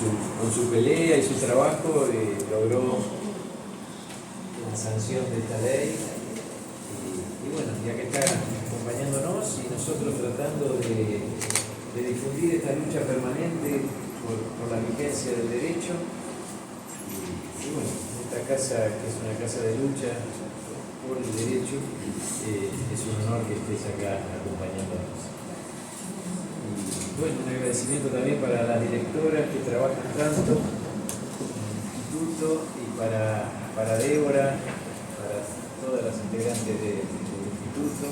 con su pelea y su trabajo logró la sanción de esta ley. Y bueno, ya que está acompañándonos y nosotros tratando de difundir esta lucha permanente por la vigencia del derecho. Y bueno, esta casa, que es una casa de lucha por el derecho, es un honor que estés acá acompañándonos. Y bueno, un agradecimiento también para las directoras que trabajan tanto en el instituto y para Débora, para todas las integrantes del instituto.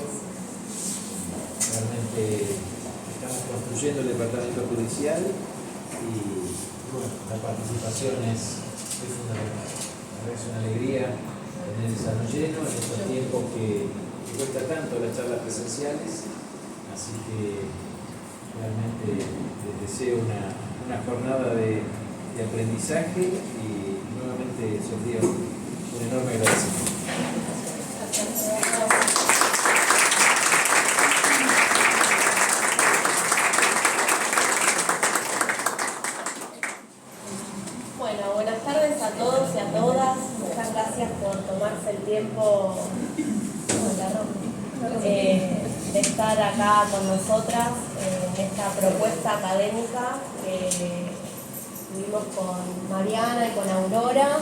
Realmente estamos construyendo el departamento judicial y bueno, la participación es fundamental. Es una alegría tener el salón lleno en estos tiempos que cuesta tanto las charlas presenciales, así que realmente les deseo una jornada de aprendizaje y nuevamente, Sofía, un enorme agradecimiento. Bueno, buenas tardes a todos y a todas. Muchas gracias por tomarse el tiempo de estar acá con nosotras en esta propuesta académica que tuvimos con Mariana y con Aurora,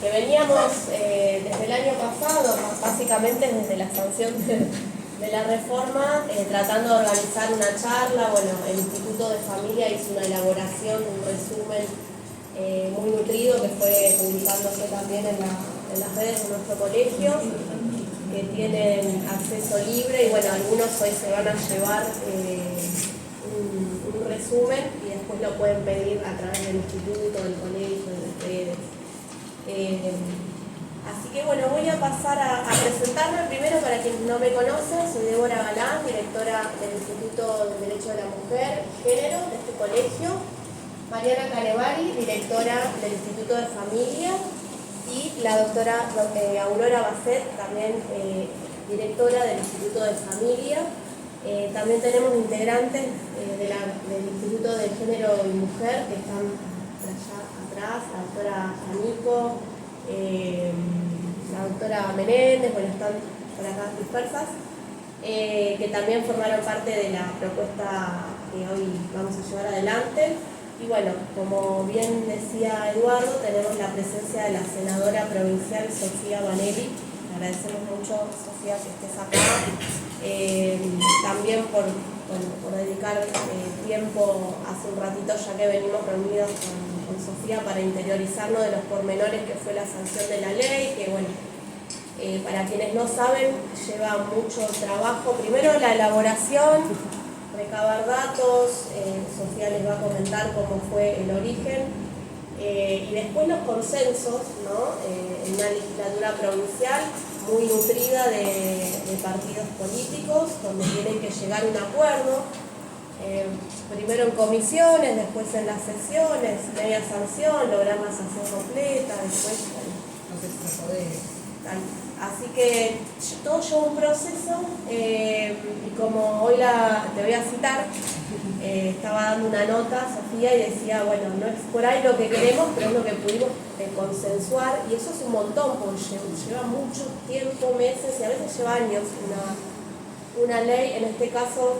que veníamos desde el año pasado, básicamente desde la sanción de la reforma, tratando de organizar una charla. Bueno, el Instituto de Familia hizo una elaboración, un resumen muy nutrido que fue publicándose también en las redes de nuestro colegio, que tienen acceso libre, y bueno, algunos hoy se van a llevar un resumen y después lo pueden pedir a través del instituto, del colegio, de las redes. Así que bueno, voy a pasar a presentarme. Primero, para quienes no me conocen, soy Débora Galán, directora del Instituto del Derecho de la Mujer y Género de este colegio. Mariana Canevari, directora del Instituto de Familia, y la doctora Aurora Basset, también directora del Instituto de Familia. También tenemos integrantes del Instituto de Género y Mujer, que están por allá atrás, la doctora Anico, la doctora Menéndez, bueno, están por acá dispersas, que también formaron parte de la propuesta que hoy vamos a llevar adelante. Y bueno, como bien decía Eduardo, tenemos la presencia de la senadora provincial Sofía Banelli. Le agradecemos mucho, Sofía, que estés acá. También por dedicar tiempo hace un ratito, ya que venimos reunidos con Sofía para interiorizarnos de los pormenores que fue la sanción de la ley, que bueno, para quienes no saben, lleva mucho trabajo. Primero la elaboración, recabar datos, Sofía les va a comentar cómo fue el origen, y después los consensos, ¿no? En una legislatura provincial muy nutrida de partidos políticos, donde tienen que llegar a un acuerdo, primero en comisiones, después en las sesiones, media sanción, lograr la sanción completa, después así que todo lleva un proceso, y como hoy te voy a citar, estaba dando una nota, Sofía, y decía, bueno, no es por ahí lo que queremos, pero es lo que pudimos consensuar, y eso es un montón, porque lleva mucho tiempo, meses, y a veces lleva años una ley. En este caso,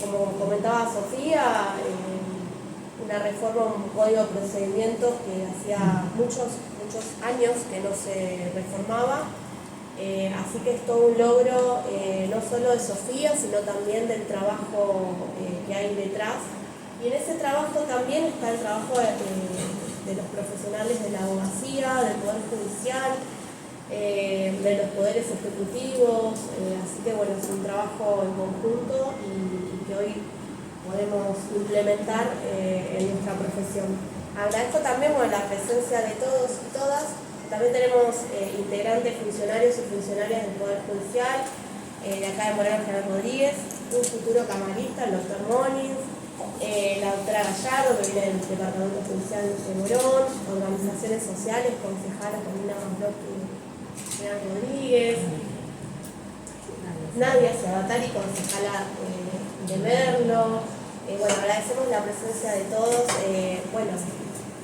como comentaba Sofía, una reforma, un código de procedimientos que hacía muchos años que no se reformaba, así que es todo un logro, no solo de Sofía, sino también del trabajo que hay detrás. Y en ese trabajo también está el trabajo de los profesionales de la abogacía, del Poder Judicial, de los poderes ejecutivos, así que bueno, es un trabajo en conjunto y que hoy podemos implementar en nuestra profesión. Agradezco también la presencia de todos y todas. También tenemos integrantes, funcionarios y funcionarias del Poder Judicial, de acá de Moreno General Rodríguez, un futuro camarista, el doctor Moniz, la doctora Gallardo, que viene del Departamento Judicial de Morón, organizaciones sociales, concejala Paulina Bloch y General Rodríguez, Nadia Sabatari, concejala de Merlo, Bueno, agradecemos la presencia de todos, bueno,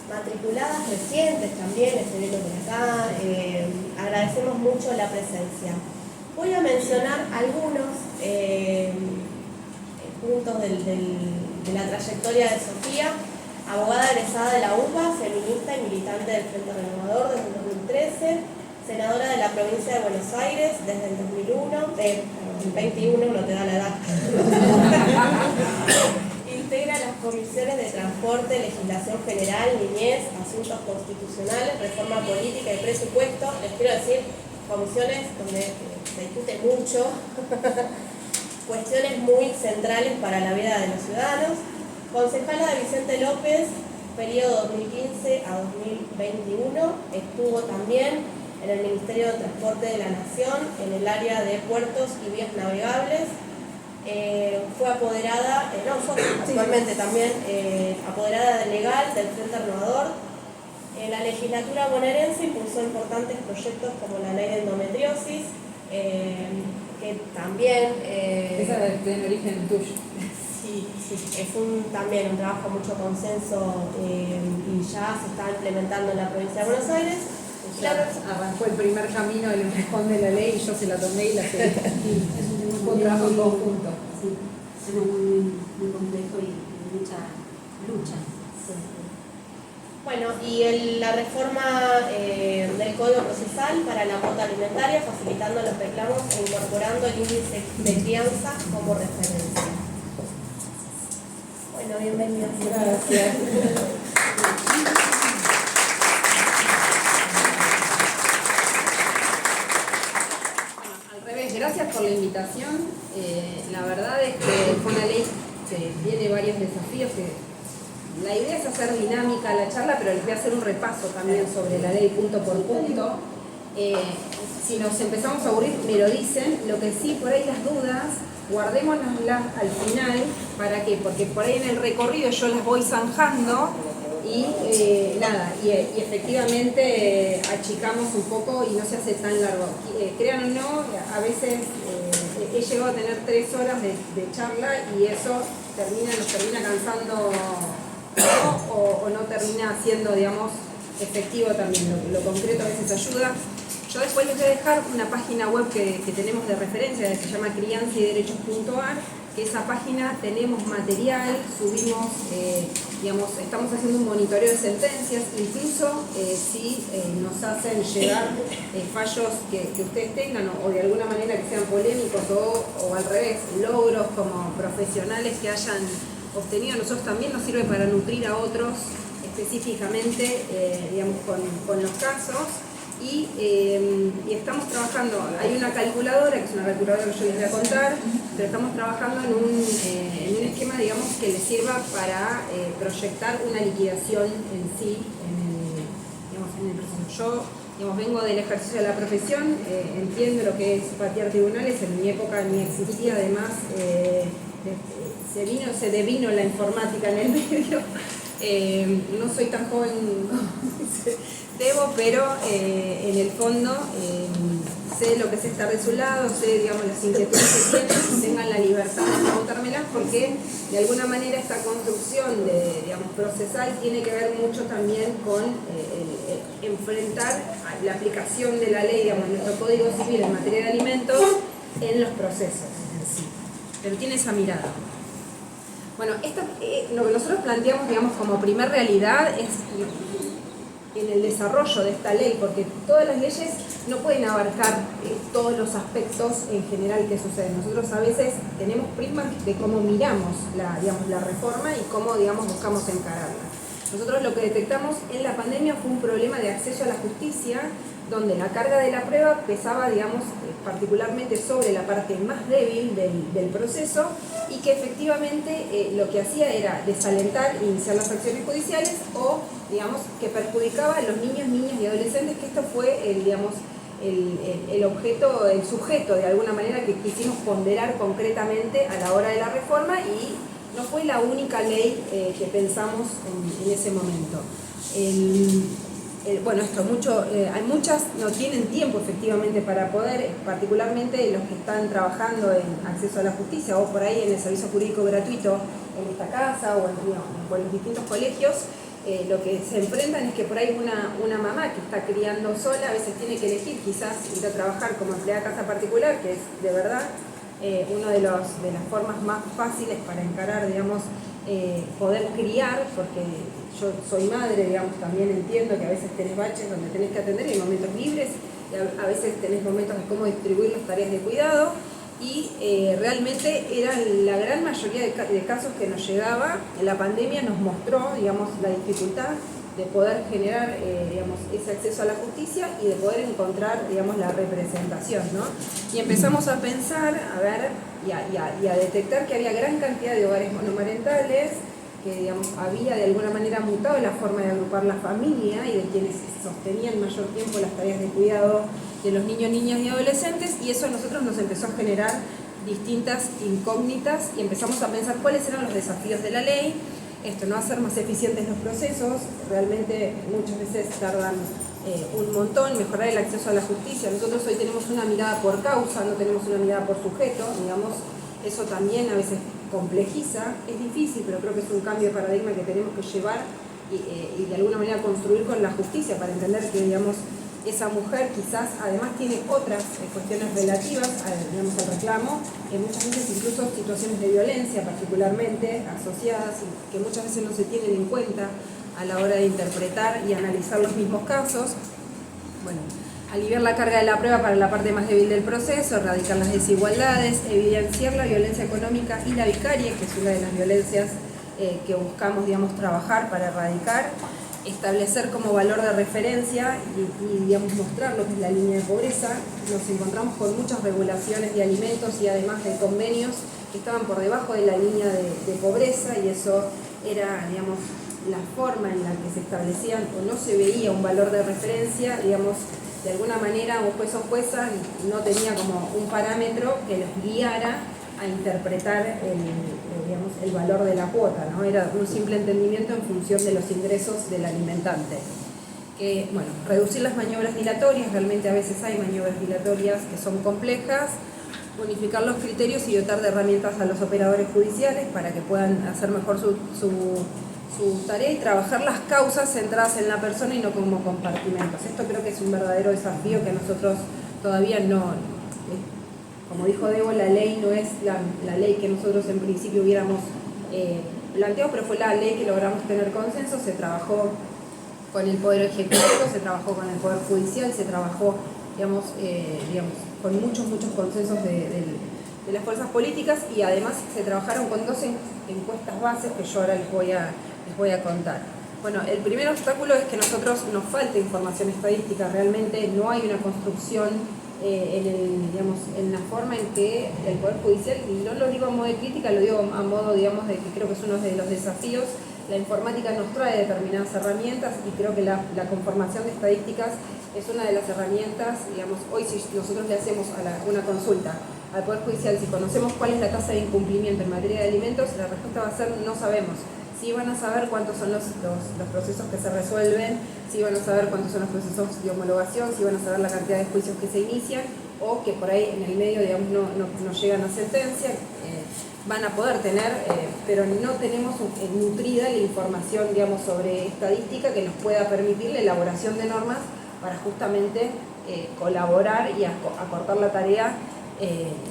matriculadas recientes también, estuvieron por acá, agradecemos mucho la presencia. Voy a mencionar algunos puntos de la trayectoria de Sofía, abogada egresada de la UBA, feminista y militante del Frente Renovador desde el 2013, senadora de la provincia de Buenos Aires desde el 2001, el 21 no te da la edad. Integra las comisiones de transporte, legislación general, niñez, asuntos constitucionales, reforma política y presupuesto. Les quiero decir, comisiones donde se discute mucho, cuestiones muy centrales para la vida de los ciudadanos. Concejala de Vicente López, periodo 2015 a 2021, estuvo también en el Ministerio de Transporte de la Nación, en el área de puertos y vías navegables. Fue apoderada, actualmente también apoderada legal del Frente Renovador. En la legislatura bonaerense impulsó importantes proyectos como la ley de endometriosis, que también... Esa tiene origen tuyo. Sí, es también un trabajo mucho consenso y ya se está implementando en la provincia de Buenos Aires. Claro, arrancó el primer camino del empujón de la ley y yo se la tomé y la seguí. Fue un trabajo en conjunto. Sí, es muy complejo y mucha lucha. Sí. Bueno, y la reforma del Código Procesal para la cuota alimentaria, facilitando los reclamos e incorporando el índice de crianza como referencia. Bueno, bienvenidos. Gracias. Gracias por la invitación. La verdad es que fue una ley que tiene varios desafíos. La idea es hacer dinámica la charla, pero les voy a hacer un repaso también sobre la ley punto por punto. Si nos empezamos a aburrir, me lo dicen. Lo que sí, por ahí las dudas, guardémonoslas al final. ¿Para qué? Porque por ahí en el recorrido yo las voy zanjando y efectivamente achicamos un poco y no se hace tan largo. Crean o no, a veces he llegado a tener 3 horas de charla y eso nos termina cansando, ¿no? o no termina siendo, digamos, efectivo también. Lo concreto a veces ayuda. Yo después les voy a dejar una página web que tenemos de referencia, que se llama crianzayderechos.ar, que esa página tenemos material, subimos, estamos haciendo un monitoreo de sentencias, incluso si nos hacen llegar fallos que ustedes tengan o de alguna manera que sean polémicos o al revés, logros como profesionales que hayan obtenido, nosotros también nos sirve para nutrir a otros específicamente, con los casos. Y estamos trabajando, hay una calculadora, que es una calculadora que yo les voy a contar, pero estamos trabajando en un esquema, digamos, que les sirva para proyectar una liquidación en sí, en el proceso. Yo, vengo del ejercicio de la profesión, entiendo lo que es patear tribunales, en mi época ni existía, además, se devino la informática en el medio. No soy tan joven como debo, pero en el fondo sé lo que es estar de su lado, sé, digamos, las inquietudes que tienen, tengan la libertad de preguntármelas, porque de alguna manera esta construcción procesal tiene que ver mucho también con enfrentar la aplicación de la ley, nuestro Código Civil en materia de alimentos en los procesos en sí, pero tiene esa mirada. Bueno, lo que nosotros planteamos, como primer realidad es en el desarrollo de esta ley, porque todas las leyes no pueden abarcar todos los aspectos en general que suceden. Nosotros a veces tenemos prismas de cómo miramos la reforma y cómo, buscamos encararla. Nosotros lo que detectamos en la pandemia fue un problema de acceso a la justicia, donde la carga de la prueba pesaba, particularmente sobre la parte más débil del proceso, y que efectivamente lo que hacía era desalentar e iniciar las acciones judiciales o, que perjudicaba a los niños, niñas y adolescentes, que esto fue el objeto, el sujeto de alguna manera que quisimos ponderar concretamente a la hora de la reforma, y no fue la única ley que pensamos en ese momento. Hay muchas no tienen tiempo efectivamente para poder, particularmente los que están trabajando en acceso a la justicia o por ahí en el servicio jurídico gratuito en esta casa o en los distintos colegios, lo que se enfrentan es que por ahí una mamá que está criando sola a veces tiene que elegir quizás ir a trabajar como empleada de casa particular, que es de verdad una de las formas más fáciles para encarar, digamos, poder criar, porque yo soy madre, digamos, también entiendo que a veces tenés baches donde tenés que atender y hay momentos libres, y a veces tenés momentos de cómo distribuir las tareas de cuidado, y realmente era la gran mayoría de casos que nos llegaba. La pandemia nos mostró, digamos, la dificultad de poder generar, digamos, ese acceso a la justicia y de poder encontrar, digamos, la representación, ¿no? Y empezamos a pensar, a ver, y a detectar que había gran cantidad de hogares monomarentales, que, digamos, había de alguna manera mutado la forma de agrupar la familia y de quienes sostenían mayor tiempo las tareas de cuidado de los niños, niñas y adolescentes, y eso a nosotros nos empezó a generar distintas incógnitas y empezamos a pensar cuáles eran los desafíos de la ley. Esto, no hacer más eficientes los procesos, realmente muchas veces tardan un montón, mejorar el acceso a la justicia. Nosotros hoy tenemos una mirada por causa, no tenemos una mirada por sujeto, digamos, eso también a veces complejiza, es difícil, pero creo que es un cambio de paradigma que tenemos que llevar y de alguna manera construir con la justicia para entender que, digamos, esa mujer quizás además tiene otras cuestiones relativas digamos, al reclamo, muchas veces incluso situaciones de violencia particularmente asociadas y que muchas veces no se tienen en cuenta a la hora de interpretar y analizar los mismos casos. Bueno, aliviar la carga de la prueba para la parte más débil del proceso, erradicar las desigualdades, evidenciar la violencia económica y la vicaria, que es una de las violencias que buscamos, digamos, trabajar para erradicar, establecer como valor de referencia y digamos, mostrar lo que es la línea de pobreza. Nos encontramos con muchas regulaciones de alimentos y además de convenios que estaban por debajo de la línea de pobreza, y eso era, digamos, la forma en la que se establecían o no se veía un valor de referencia, digamos, de alguna manera un juez o jueza no tenía como un parámetro que los guiara a interpretar digamos, el valor de la cuota, ¿no? Era un simple entendimiento en función de los ingresos del alimentante. Que, bueno, reducir las maniobras dilatorias, realmente a veces hay maniobras dilatorias que son complejas, unificar los criterios y dotar de herramientas a los operadores judiciales para que puedan hacer mejor su tarea y trabajar las causas centradas en la persona y no como compartimentos. Esto creo que es un verdadero desafío que nosotros todavía no... Como dijo Debo, la ley no es la ley que nosotros en principio hubiéramos planteado, pero fue la ley que logramos tener consenso. Se trabajó con el Poder Ejecutivo, se trabajó con el Poder Judicial, se trabajó, digamos, con muchos consensos de las fuerzas políticas, y además se trabajaron con 2 encuestas bases que yo ahora les voy a contar. Bueno, el primer obstáculo es que nosotros nos falta información estadística, realmente no hay una construcción en la forma en que el Poder Judicial, y no lo digo a modo de crítica, lo digo a modo, digamos, de que creo que es uno de los desafíos. La informática nos trae determinadas herramientas y creo que la conformación de estadísticas es una de las herramientas. Digamos, hoy si nosotros le hacemos una consulta al Poder Judicial, si conocemos cuál es la tasa de incumplimiento en materia de alimentos, la respuesta va a ser no sabemos. Sí van a saber cuántos son los procesos que se resuelven, sí van a saber cuántos son los procesos de homologación, sí van a saber la cantidad de juicios que se inician o que por ahí en el medio, digamos, no llegan a sentencia. Van a poder tener, pero no tenemos nutrida la información, digamos, sobre estadística que nos pueda permitir la elaboración de normas para justamente colaborar y acortar la tarea.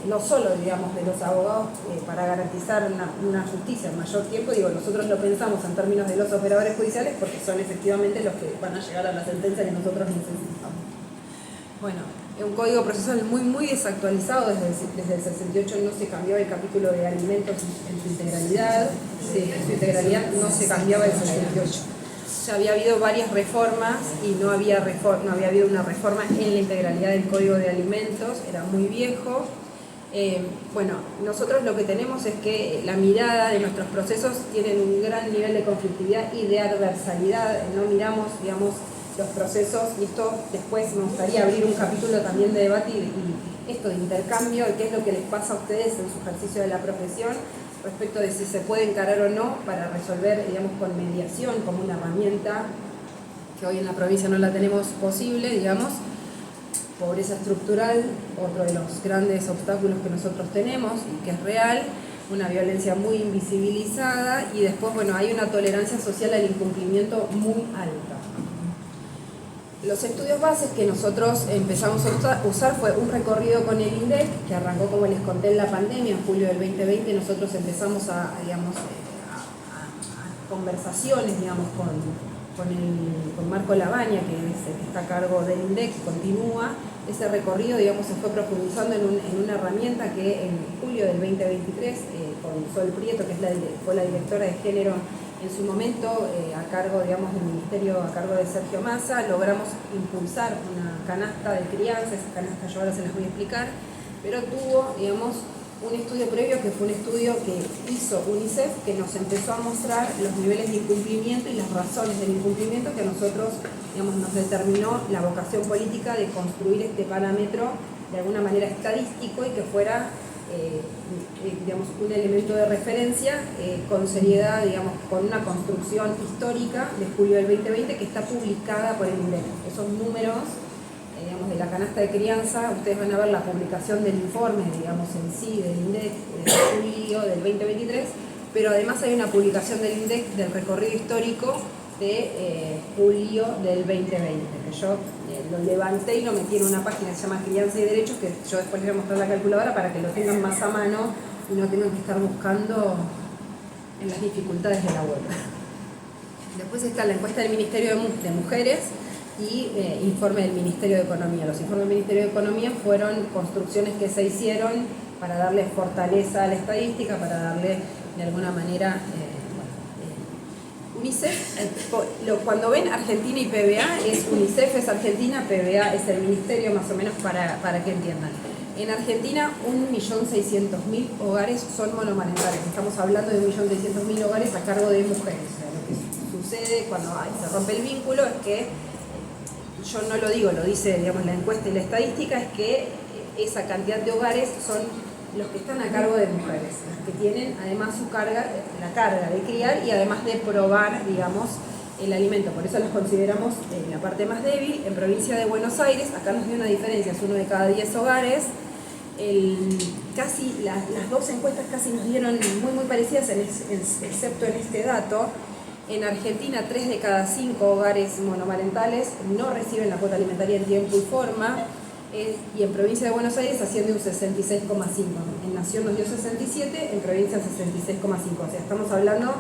No solo, digamos, de los abogados para garantizar una justicia en mayor tiempo, digo, nosotros lo pensamos en términos de los operadores judiciales porque son efectivamente los que van a llegar a la sentencia que nosotros necesitamos. Bueno, un código procesal muy desactualizado, desde el 68 no se cambiaba el capítulo de alimentos en su integralidad, no se cambiaba el 68. O sea, había habido varias reformas y no había habido una reforma en la integralidad del Código de Alimentos, era muy viejo. Bueno, nosotros lo que tenemos es que la mirada de nuestros procesos tienen un gran nivel de conflictividad y de adversalidad, no miramos, digamos, los procesos, y esto después me gustaría abrir un capítulo también de debate y esto de intercambio, qué es lo que les pasa a ustedes en su ejercicio de la profesión, respecto de si se puede encarar o no para resolver, digamos, con mediación como una herramienta que hoy en la provincia no la tenemos posible, digamos. Pobreza estructural, otro de los grandes obstáculos que nosotros tenemos y que es real. una violencia muy invisibilizada y después, bueno, hay una tolerancia social al incumplimiento muy alta. Los estudios bases que nosotros empezamos a usar fue un recorrido con el INDEC, que arrancó, como les conté, en la pandemia, en julio del 2020. Nosotros empezamos a conversaciones, digamos, con Marco Labaña, que es el que está a cargo del INDEC, y continúa. Ese recorrido, digamos, se fue profundizando en una herramienta que en julio del 2023, con Sol Prieto, que fue la directora de género en su momento, a cargo, digamos, del ministerio, a cargo de Sergio Massa, logramos impulsar una canasta de crianza. Esas canastas yo ahora se las voy a explicar, pero tuvo, digamos, un estudio previo que fue un estudio que hizo UNICEF, que nos empezó a mostrar los niveles de incumplimiento y las razones del incumplimiento, que a nosotros, digamos, nos determinó la vocación política de construir este parámetro de alguna manera estadístico y que fuera digamos, un elemento de referencia con seriedad, digamos, con una construcción histórica de julio del 2020 que está publicada por el INDEC. Esos números, digamos, de la canasta de crianza, ustedes van a ver la publicación del informe, digamos, en sí, del INDEC de julio del 2023, pero además hay una publicación del INDEC del recorrido histórico de julio del 2020, que yo lo levanté y lo metí en una página que se llama Crianza y Derechos, que yo después les voy a mostrar la calculadora para que lo tengan más a mano y no tengan que estar buscando en las dificultades de la web. Después está la encuesta del Ministerio de Mujeres y informe del Ministerio de Economía. Los informes del Ministerio de Economía fueron construcciones que se hicieron para darle fortaleza a la estadística, para darle de alguna manera UNICEF, cuando ven Argentina y PBA, es UNICEF, es Argentina, PBA es el ministerio, más o menos para que entiendan. En Argentina, 1.600.000 hogares son monomarentales. Estamos hablando de 1.600.000 hogares a cargo de mujeres. O sea, lo que sucede cuando se rompe el vínculo es que, yo no lo digo, lo dice, digamos, la encuesta y la estadística, es que esa cantidad de hogares son los que están a cargo de mujeres, las que tienen además su carga, la carga de criar y además de probar, digamos, el alimento. Por eso las consideramos la parte más débil. En provincia de Buenos Aires, acá nos dio una diferencia, es 1 de cada 10 hogares. Las dos encuestas casi nos dieron muy parecidas, excepto en este dato. En Argentina, 3 de cada 5 hogares monomarentales no reciben la cuota alimentaria en tiempo y forma. Y en provincia de Buenos Aires asciende un 66,5. En Nación nos dio 67, en provincia 66,5. O sea, estamos hablando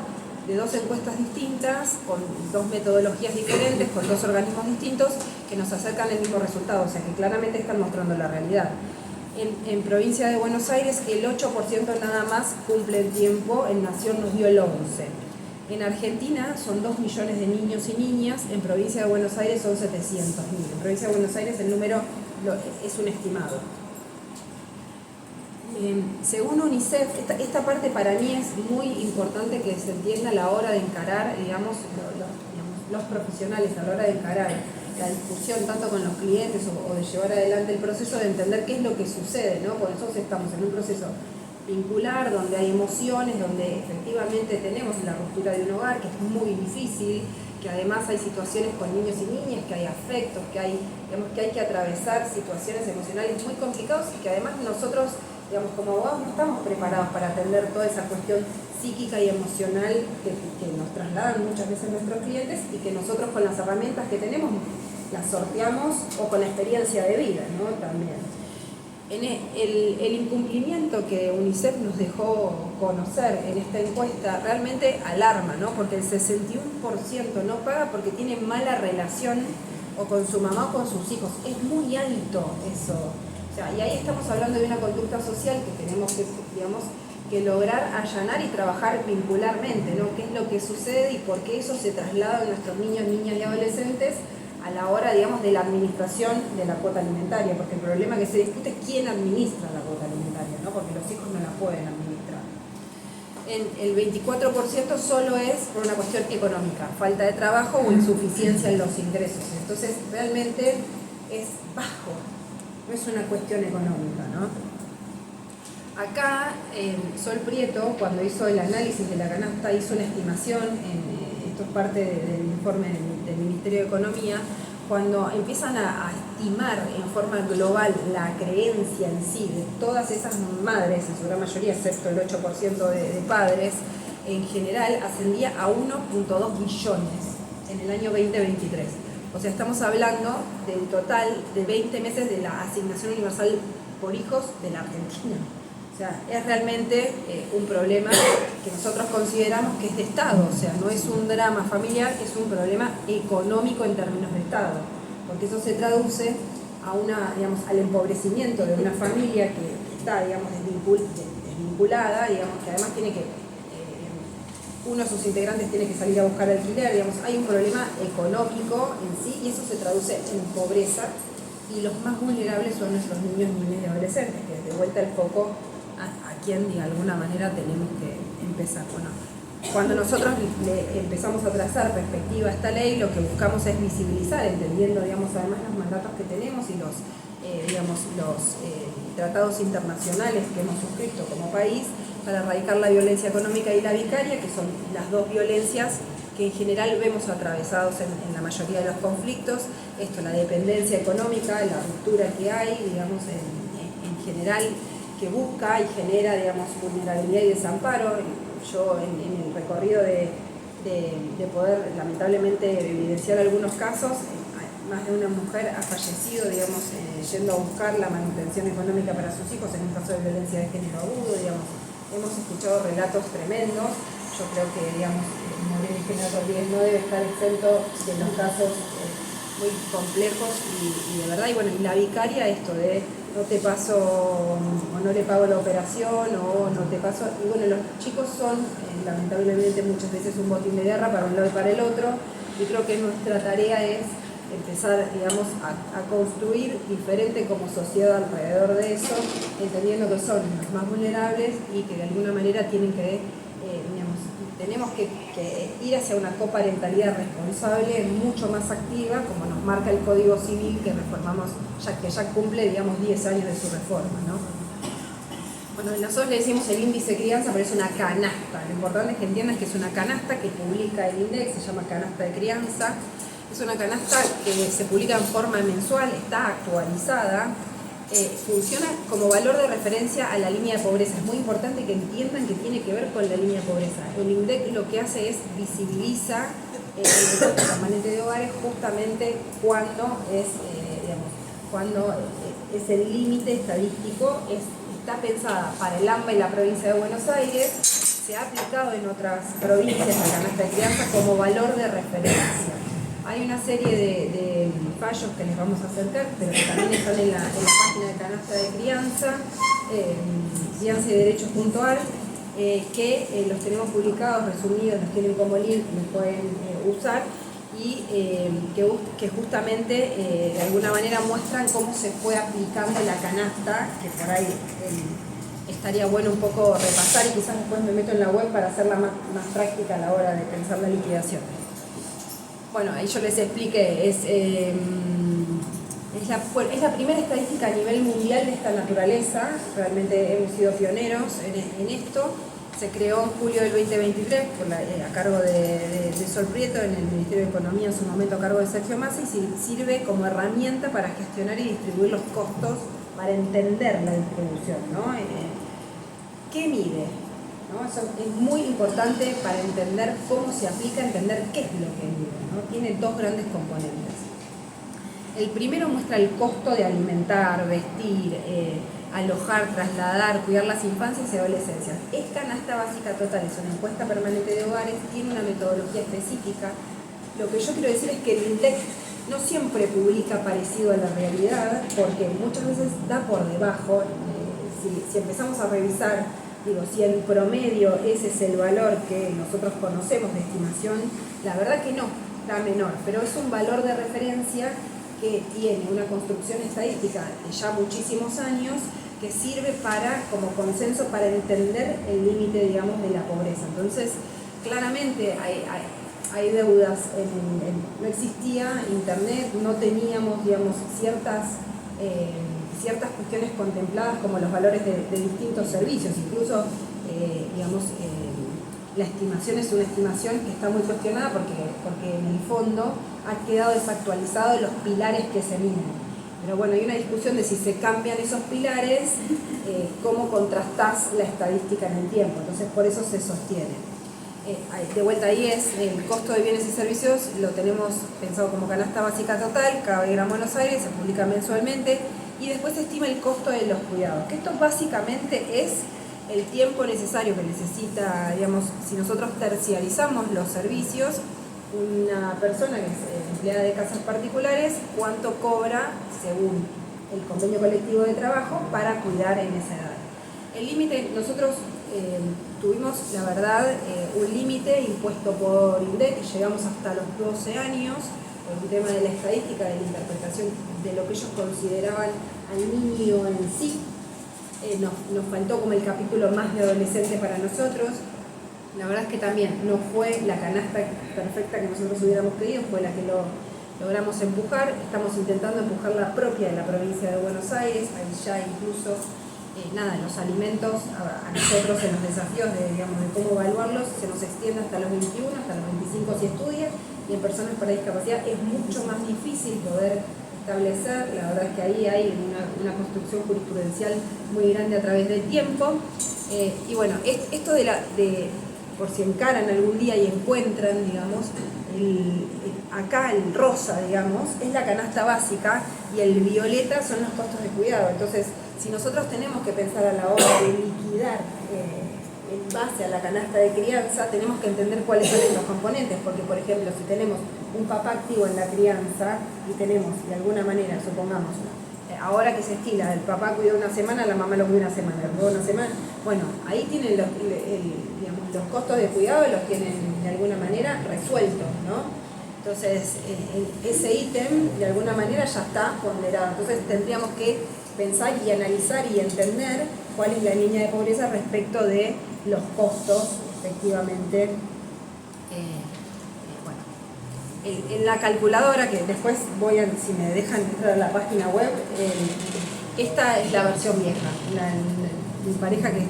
de dos encuestas distintas, con dos metodologías diferentes, con dos organismos distintos, que nos acercan el mismo resultado. O sea, que claramente están mostrando la realidad. En provincia de Buenos Aires, el 8% nada más cumple el tiempo, en Nación nos dio el 11%. En Argentina son 2 millones de niños y niñas, en provincia de Buenos Aires son 700.000. En provincia de Buenos Aires el número es un estimado. Según UNICEF, esta parte para mí es muy importante que se entienda a la hora de encarar, digamos, los profesionales, a la hora de encarar la discusión tanto con los clientes o de llevar adelante el proceso, de entender qué es lo que sucede, ¿no? Porque nosotros estamos en un proceso vincular, donde hay emociones, donde efectivamente tenemos la ruptura de un hogar, que es muy difícil, que además hay situaciones con niños y niñas, que hay afectos, que hay que atravesar situaciones emocionales muy complicadas y que además nosotros, digamos, como abogados no estamos preparados para atender toda esa cuestión psíquica y emocional que nos trasladan muchas veces nuestros clientes y que nosotros con las herramientas que tenemos las sorteamos, o con la experiencia de vida, ¿no? También. El incumplimiento que UNICEF nos dejó conocer en esta encuesta realmente alarma, ¿no? Porque el 61% no paga porque tiene mala relación o con su mamá o con sus hijos. Es muy alto eso. O sea, y ahí estamos hablando de una conducta social que tenemos que, digamos, que lograr allanar y trabajar vincularmente, ¿no? ¿Qué es lo que sucede y por qué eso se traslada a nuestros niños, niñas y adolescentes a la hora, digamos, de la administración de la cuota alimentaria? Porque el problema que se discute es quién administra la cuota alimentaria, ¿no? Porque los hijos no la pueden administrar. El 24% solo es por una cuestión económica, falta de trabajo o insuficiencia en los ingresos. Entonces, realmente es bajo, no es una cuestión económica, ¿no? Acá, Sol Prieto, cuando hizo el análisis de la canasta, hizo una estimación, esto es parte del informe del Ministerio de Economía, cuando empiezan a estimar en forma global la creencia en sí de todas esas madres, en su gran mayoría, excepto el 8% de padres, en general ascendía a 1.2 billones en el año 2023. O sea, estamos hablando del total de 20 meses de la asignación universal por hijos de la Argentina. O sea, es realmente un problema que nosotros consideramos que es de Estado, o sea, no es un drama familiar, es un problema económico en términos de Estado, porque eso se traduce a al empobrecimiento de una familia que está, digamos, desvinculada, digamos, que además tiene que, uno de sus integrantes tiene que salir a buscar alquiler, digamos, hay un problema económico en sí y eso se traduce en pobreza, y los más vulnerables son nuestros niños, niñas y adolescentes, que de vuelta el foco a quien de alguna manera tenemos que empezar. Bueno, cuando nosotros le empezamos a trazar perspectiva a esta ley, lo que buscamos es visibilizar, entendiendo, digamos, además los mandatos que tenemos y los tratados internacionales que hemos suscrito como país para erradicar la violencia económica y la vicaria, que son las dos violencias que en general vemos atravesados en la mayoría de los conflictos. Esto, la dependencia económica, la ruptura que hay, digamos, en general, que busca y genera, digamos, vulnerabilidad y desamparo. Yo en el recorrido de poder lamentablemente evidenciar algunos casos, más de una mujer ha fallecido, digamos, yendo a buscar la manutención económica para sus hijos en un caso de violencia de género agudo, digamos. Hemos escuchado relatos tremendos. Yo creo que, digamos, Morena y General Rodríguez no debe estar exento de los casos muy complejos y de verdad, y bueno, y la vicaria, esto de no te paso o no le pago la operación o no te paso, y bueno, los chicos son lamentablemente muchas veces un botín de guerra para un lado y para el otro, y creo que nuestra tarea es empezar, digamos, a construir diferente como sociedad alrededor de eso, entendiendo que son los más vulnerables y que de alguna manera tienen que, tenemos que ir hacia una coparentalidad responsable mucho más activa, como nos marca el Código Civil que reformamos, que ya cumple, digamos, 10 años de su reforma, ¿no? Bueno, nosotros le decimos el índice de crianza, pero es una canasta. Lo importante es que entiendas que es una canasta que publica el INDEC, se llama canasta de crianza. Es una canasta que se publica en forma mensual, está actualizada, funciona como valor de referencia a la línea de pobreza. Es muy importante que entiendan que tiene que ver con la línea de pobreza. El INDEC lo que hace es visibiliza el encuentro permanente de hogares justamente cuando es el límite estadístico, está pensada para el AMBA y la provincia de Buenos Aires, se ha aplicado en otras provincias la canasta de crianza como valor de referencia. Hay una serie de fallos que les vamos a acercar, pero que también están en la página de canasta de crianza, crianza y derechos.ar, que los tenemos publicados, resumidos, los tienen como link, los pueden usar, y que justamente de alguna manera muestran cómo se fue aplicando la canasta, que por ahí estaría bueno un poco repasar, y quizás después me meto en la web para hacerla más práctica a la hora de pensar la liquidación. Bueno, ahí yo les expliqué, es la primera estadística a nivel mundial de esta naturaleza, realmente hemos sido pioneros en esto. Se creó en julio del 2023 a cargo de Sol Prieto en el Ministerio de Economía, en su momento a cargo de Sergio Massa, y sirve como herramienta para gestionar y distribuir los costos, para entender la distribución, ¿no? ¿Qué mide? ¿No? Eso es muy importante para entender cómo se aplica, entender qué es lo que mide, ¿no? Tiene dos grandes componentes. El primero muestra el costo de alimentar, vestir, alojar, trasladar, cuidar las infancias y adolescencias. Es canasta básica total, es una encuesta permanente de hogares, tiene una metodología específica. Lo que yo quiero decir es que el INDEC no siempre publica parecido a la realidad, porque muchas veces da por debajo. Si empezamos a revisar, si en promedio ese es el valor que nosotros conocemos de estimación, la verdad que no, está menor, pero es un valor de referencia que tiene una construcción estadística de ya muchísimos años, que sirve como consenso para entender el límite, digamos, de la pobreza. Entonces, claramente hay deudas, no existía internet, no teníamos, digamos, ciertas cuestiones contempladas como los valores de distintos servicios, incluso, la estimación es una estimación que está muy cuestionada porque en el fondo ha quedado desactualizado los pilares que se miden. Pero bueno, hay una discusión de si se cambian esos pilares, cómo contrastás la estadística en el tiempo. Entonces, por eso se sostiene. De vuelta ahí es el costo de bienes y servicios, lo tenemos pensado como canasta básica total, cada Gran Buenos Aires, se publica mensualmente, y después se estima el costo de los cuidados, que esto básicamente es el tiempo necesario que necesita, digamos, si nosotros terciarizamos los servicios, una persona que es empleada de casas particulares, cuánto cobra según el convenio colectivo de trabajo para cuidar en esa edad. El límite, nosotros tuvimos, la verdad, un límite impuesto por INDEC, llegamos hasta los 12 años, por un tema de la estadística, de la interpretación de lo que ellos consideraban al niño en sí. Nos faltó como el capítulo más de adolescente para nosotros. La verdad es que también no fue la canasta perfecta que nosotros hubiéramos querido, fue la que logramos empujar. Estamos intentando empujar la propia de la provincia de Buenos Aires, ahí ya incluso los alimentos a nosotros en los desafíos de cómo evaluarlos se nos extiende hasta los 21, hasta los 25 si estudia, y en personas para discapacidad es mucho más difícil poder establecer. La verdad es que ahí hay una construcción jurisprudencial muy grande a través del tiempo. Y bueno, esto por si encaran algún día y encuentran, digamos, acá el rosa, digamos, es la canasta básica y el violeta son los costos de cuidado. Entonces, si nosotros tenemos que pensar a la hora de liquidar en base a la canasta de crianza, tenemos que entender cuáles son los componentes, porque por ejemplo, si tenemos un papá activo en la crianza y tenemos de alguna manera, supongamos, ahora que se estila, el papá cuida una semana, la mamá lo cuida una semana, luego una semana, bueno, ahí tienen los costos de cuidado, los tienen de alguna manera resueltos, ¿no? Entonces, ese ítem de alguna manera ya está ponderado, entonces tendríamos que pensar y analizar y entender cuál es la línea de pobreza respecto de los costos, efectivamente. En la calculadora, que después si me dejan entrar a la página web, esta es la versión vieja. Mi pareja que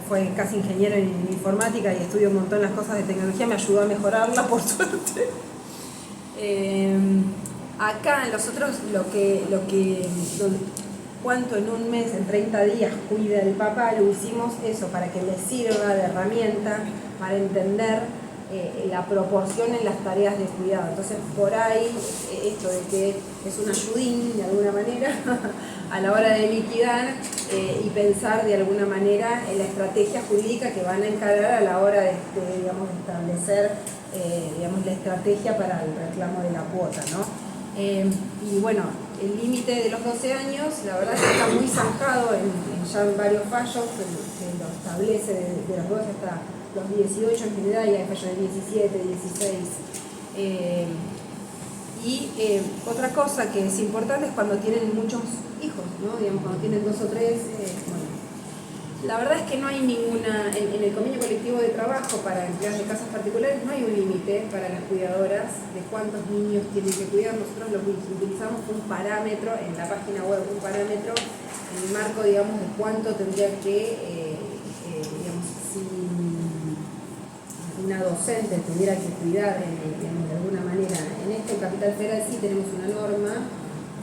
fue casi ingeniero en informática y estudia un montón las cosas de tecnología, me ayudó a mejorarla, por suerte. Acá nosotros cuánto en un mes, en 30 días cuida el papá, lo hicimos eso para que le sirva de herramienta para entender la proporción en las tareas de cuidado. Entonces, por ahí, esto de que es un ayudín, de alguna manera, a la hora de liquidar y pensar de alguna manera en la estrategia jurídica que van a encarar a la hora de establecer la estrategia para el reclamo de la cuota, ¿no? Y bueno, el límite de los 12 años, la verdad es que está muy zanjado ya en varios fallos que lo establece de los 12 hasta los 18 en general, y hay fallos de 17, 16. Otra cosa que es importante es cuando tienen muchos hijos, ¿no? Cuando tienen 2 o 3, la verdad es que no hay ninguna, en el convenio colectivo de trabajo para empleados de casas particulares no hay un límite para las cuidadoras de cuántos niños tienen que cuidar. Nosotros lo que utilizamos fue un parámetro en la página web, un parámetro en el marco, de cuánto tendría que, si una docente tuviera que cuidar de alguna manera. En esto, en Capital Federal sí tenemos una norma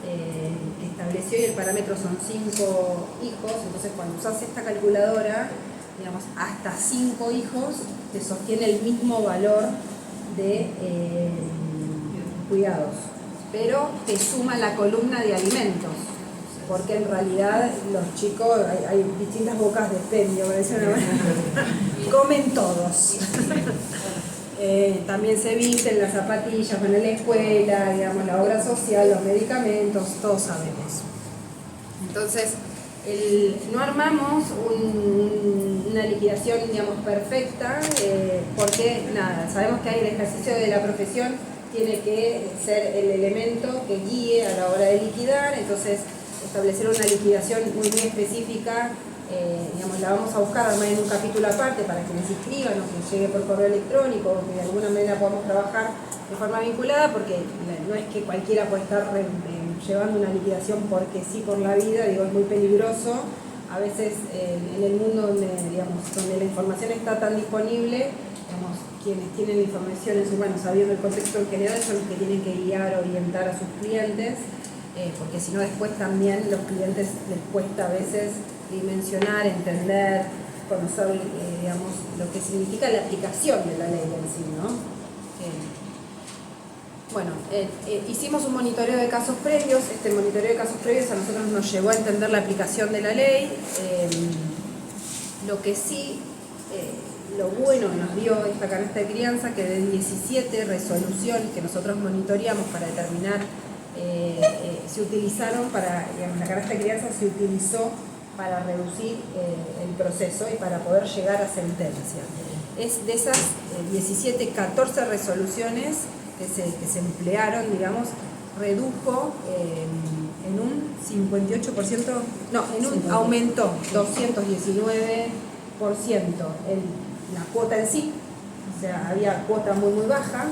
que estableció, y el parámetro son 5 hijos. Entonces, cuando usas esta calculadora, hasta 5 hijos te sostiene el mismo valor de cuidados, pero te suma la columna de alimentos, porque en realidad los chicos, hay distintas bocas de expendio, por decirlo de una manera, comen todos. También se visten las zapatillas, van a la escuela, la obra social, los medicamentos, todos sabemos. Entonces, no armamos una liquidación, perfecta, porque sabemos que hay el ejercicio de la profesión, tiene que ser el elemento que guíe a la hora de liquidar. Entonces, establecer una liquidación muy específica, la vamos a buscar armar en un capítulo aparte para que nos inscriban o que llegue por correo electrónico, o que de alguna manera podamos trabajar de forma vinculada, porque no es que cualquiera puede estar llevando una liquidación porque sí por la vida, es muy peligroso. a veces en el mundo donde la información está tan disponible, quienes tienen la información en sus manos, sabiendo el contexto en general, son los que tienen que guiar, orientar a sus clientes, porque si no después también los clientes les cuesta a veces dimensionar, entender, conocer lo que significa la aplicación de la ley en sí, ¿no? Hicimos un monitoreo de casos previos. Este monitoreo de casos previos a nosotros nos llevó a entender la aplicación de la ley. Lo que sí, lo bueno que nos dio esta canasta de crianza, que de 17 resoluciones que nosotros monitoreamos para determinar, se utilizaron para, la canasta de crianza se utilizó para reducir el proceso y para poder llegar a sentencia. Es de esas 17, 14 resoluciones que se emplearon, redujo en un 58%, aumentó 219% la cuota en sí, o sea, había cuota muy baja,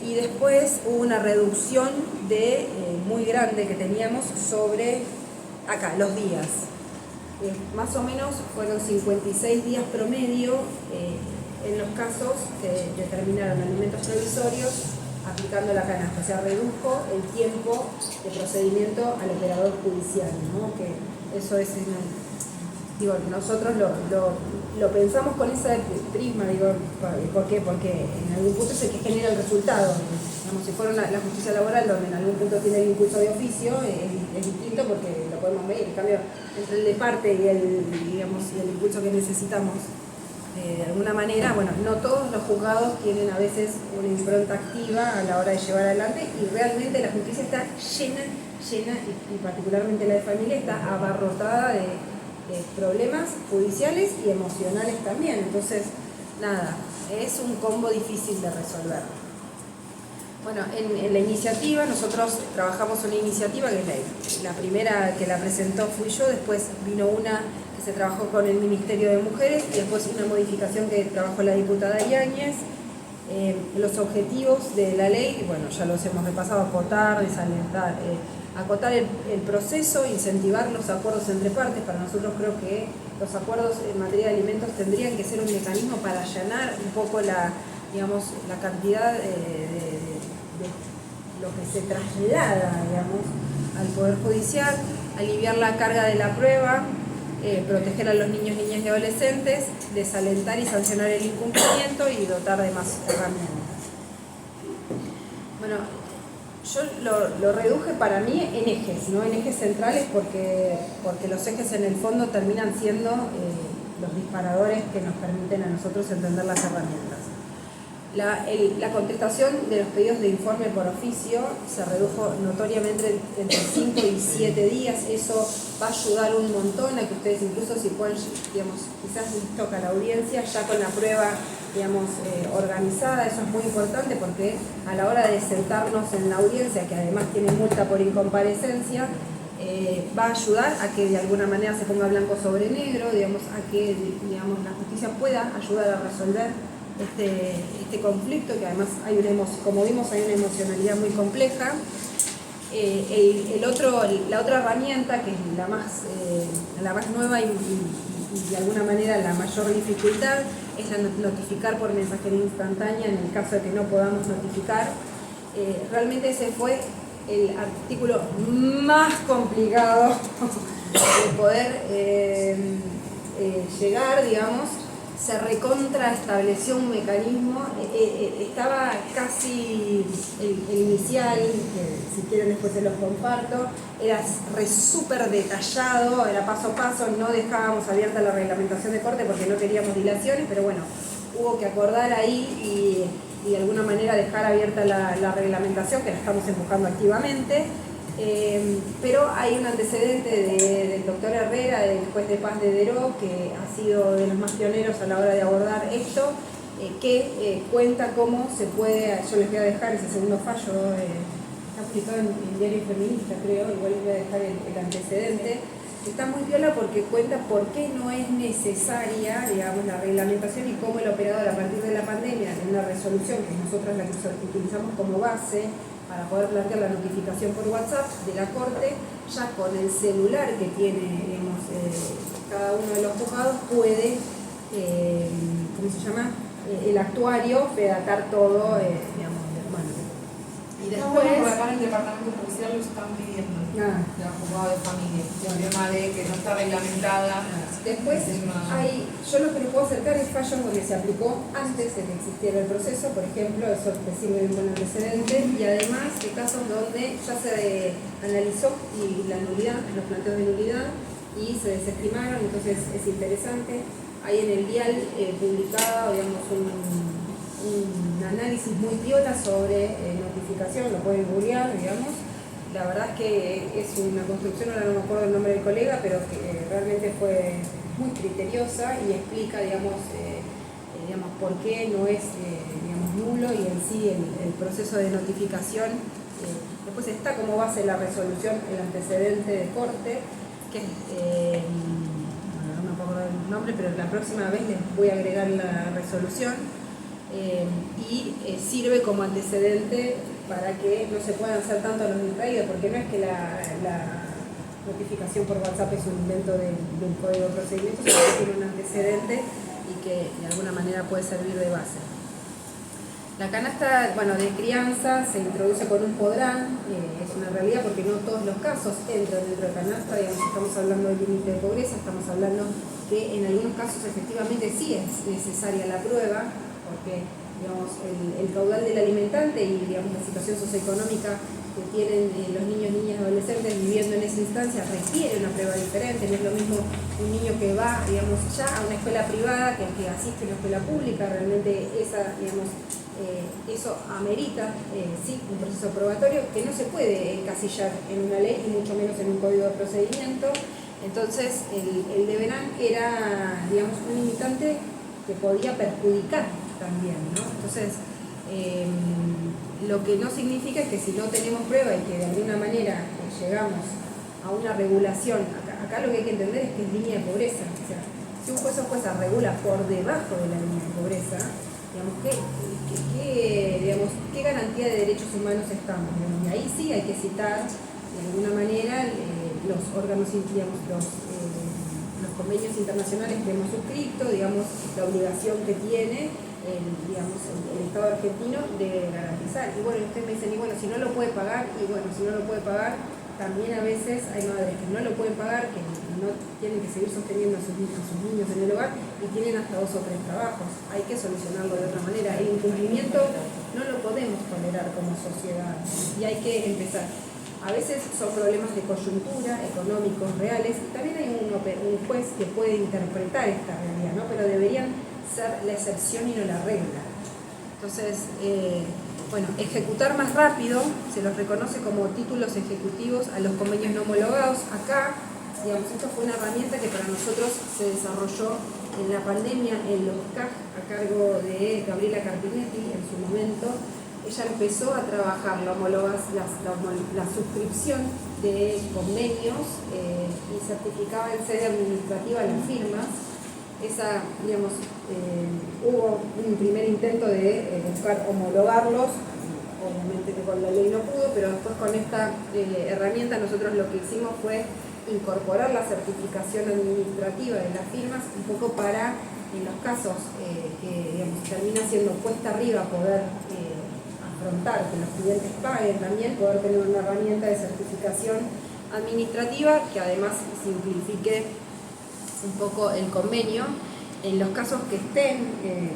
y después hubo una reducción muy grande que teníamos sobre acá, los días. Más o menos fueron 56 días promedio en los casos que determinaron alimentos provisorios aplicando la canasta. O sea, redujo el tiempo de procedimiento al operador judicial, ¿no? Que eso es, nosotros lo pensamos con ese prisma, ¿por qué? Porque en algún punto es el que genera el resultado. Si fuera la justicia laboral, donde en algún punto tiene el impulso de oficio, es distinto porque lo podemos medir. En cambio, entre el de parte y el impulso que necesitamos, de alguna manera, no todos los juzgados tienen a veces una impronta activa a la hora de llevar adelante, y realmente la justicia está llena, y particularmente la de familia, está abarrotada de problemas judiciales y emocionales también. Entonces, es un combo difícil de resolver. En la iniciativa, nosotros trabajamos una iniciativa que es la primera que la presentó fui yo, después vino una que se trabajó con el Ministerio de Mujeres y después una modificación que trabajó la diputada Yáñez. Los objetivos de la ley, ya los hemos repasado: acotar, desalentar, acotar el proceso, incentivar los acuerdos entre partes. Para nosotros creo que los acuerdos en materia de alimentos tendrían que ser un mecanismo para allanar un poco la cantidad de lo que se traslada, al Poder Judicial, aliviar la carga de la prueba, proteger a los niños, niñas y adolescentes, desalentar y sancionar el incumplimiento y dotar de más herramientas. Yo lo reduje para mí en ejes, no en ejes centrales, porque los ejes en el fondo terminan siendo los disparadores que nos permiten a nosotros entender las herramientas. La contestación de los pedidos de informe por oficio se redujo notoriamente entre 5 y 7 días. Eso va a ayudar un montón a que ustedes, incluso si pueden, quizás les toca a la audiencia ya con la prueba, organizada. Eso es muy importante porque a la hora de sentarnos en la audiencia, que además tiene multa por incomparecencia, va a ayudar a que de alguna manera se ponga blanco sobre negro, a que la justicia pueda ayudar a resolver este conflicto, que además como vimos, hay una emocionalidad muy compleja. La otra herramienta, que es la más nueva y de alguna manera la mayor dificultad, es la notificar por mensajería instantánea en el caso de que no podamos notificar. Realmente ese fue el artículo más complicado de poder llegar, se recontra estableció un mecanismo, estaba casi el inicial, que si quieren después se los comparto, era súper detallado, era paso a paso, no dejábamos abierta la reglamentación de corte porque no queríamos dilaciones, pero hubo que acordar ahí y de alguna manera dejar abierta la reglamentación, que la estamos empujando activamente. Pero hay un antecedente del doctor Herrera, del juez de paz de Deró, que ha sido de los más pioneros a la hora de abordar esto, que cuenta cómo se puede. Yo les voy a dejar ese segundo fallo, está publicado en Diario Feminista, creo, igual les voy a dejar el antecedente. Está muy piola porque cuenta por qué no es necesaria, la reglamentación, y cómo el operador, a partir de la pandemia, en una resolución que nosotros la utilizamos como base para poder plantear la notificación por WhatsApp de la Corte, ya con el celular que tiene, digamos, cada uno de los juzgados puede, ¿cómo se llama? El actuario redactar todo, digamos, bueno. Y Después, después, acá en el departamento judicial lo están pidiendo, del juzgado de familia, el tema de que no está reglamentada. Después, yo lo que le puedo acercar es fallos donde se aplicó antes de que existiera el proceso, por ejemplo, eso me sirve de un buen antecedente, y además de casos donde ya se analizó y la nulidad, los planteos de nulidad, y se desestimaron, entonces es interesante. Hay en el dial publicado, digamos, un análisis muy piola sobre notificación, lo pueden googlear, digamos. La verdad es que es una construcción, ahora no me acuerdo el nombre del colega, pero que realmente fue muy criteriosa y explica, digamos, por qué no es digamos, nulo y en sí el proceso de notificación. Después está como base la resolución, el antecedente de corte, que es, no me acuerdo el nombre, pero la próxima vez les voy a agregar la resolución. Y sirve como antecedente para que no se puedan hacer tanto los distraídos, porque no es que la notificación por WhatsApp es un invento del código de procedimientos, sino que tiene un antecedente y que de alguna manera puede servir de base. La canasta, bueno, de crianza se introduce con un podrán, es una realidad porque no todos los casos entran dentro de canasta, digamos, estamos hablando del límite de pobreza, estamos hablando que en algunos casos efectivamente sí es necesaria la prueba, porque digamos, el caudal del alimentante y digamos, la situación socioeconómica que tienen los niños, niñas, adolescentes viviendo en esa instancia requiere una prueba diferente. No es lo mismo un niño que va, digamos, ya a una escuela privada que el que asiste a una escuela pública. Realmente eso amerita sí, un proceso probatorio que no se puede encasillar en una ley y mucho menos en un código de procedimiento. Entonces el deberán era, digamos, un limitante que podía perjudicar también, ¿no? Entonces, lo que no significa es que si no tenemos prueba y que de alguna manera llegamos a una regulación, acá lo que hay que entender es que es línea de pobreza, o sea, si un juez o jueza regula por debajo de la línea de pobreza, digamos, ¿qué garantía de derechos humanos estamos? Y ahí sí hay que citar de alguna manera los órganos, digamos, los convenios internacionales que hemos suscrito, digamos, la obligación que tiene el Estado argentino de garantizar. Y bueno, ustedes me dicen, y bueno, si no lo puede pagar, y bueno, si no lo puede pagar, también a veces hay madres que no lo pueden pagar, que no tienen que seguir sosteniendo a sus niños en el hogar y tienen hasta 2 o 3 trabajos. Hay que solucionarlo de otra manera. El incumplimiento no lo podemos tolerar como sociedad y hay que empezar. A veces son problemas de coyuntura, económicos, reales, y también hay un juez que puede interpretar esta realidad, ¿no? Pero deberían ser la excepción y no la regla. Entonces, bueno, ejecutar más rápido, se los reconoce como títulos ejecutivos a los convenios no homologados. Acá, digamos, esto fue una herramienta que para nosotros se desarrolló en la pandemia en los CAG a cargo de Gabriela Carpinetti en su momento. Ella empezó a trabajar la suscripción de convenios y certificaba en sede administrativa las firmas. Hubo un primer intento de buscar homologarlos, obviamente que con la ley no pudo, pero después con esta herramienta nosotros lo que hicimos fue incorporar la certificación administrativa de las firmas, un poco para, en los casos que digamos, termina siendo cuesta arriba poder afrontar, que los clientes paguen también, poder tener una herramienta de certificación administrativa que además simplifique un poco el convenio. En los casos que estén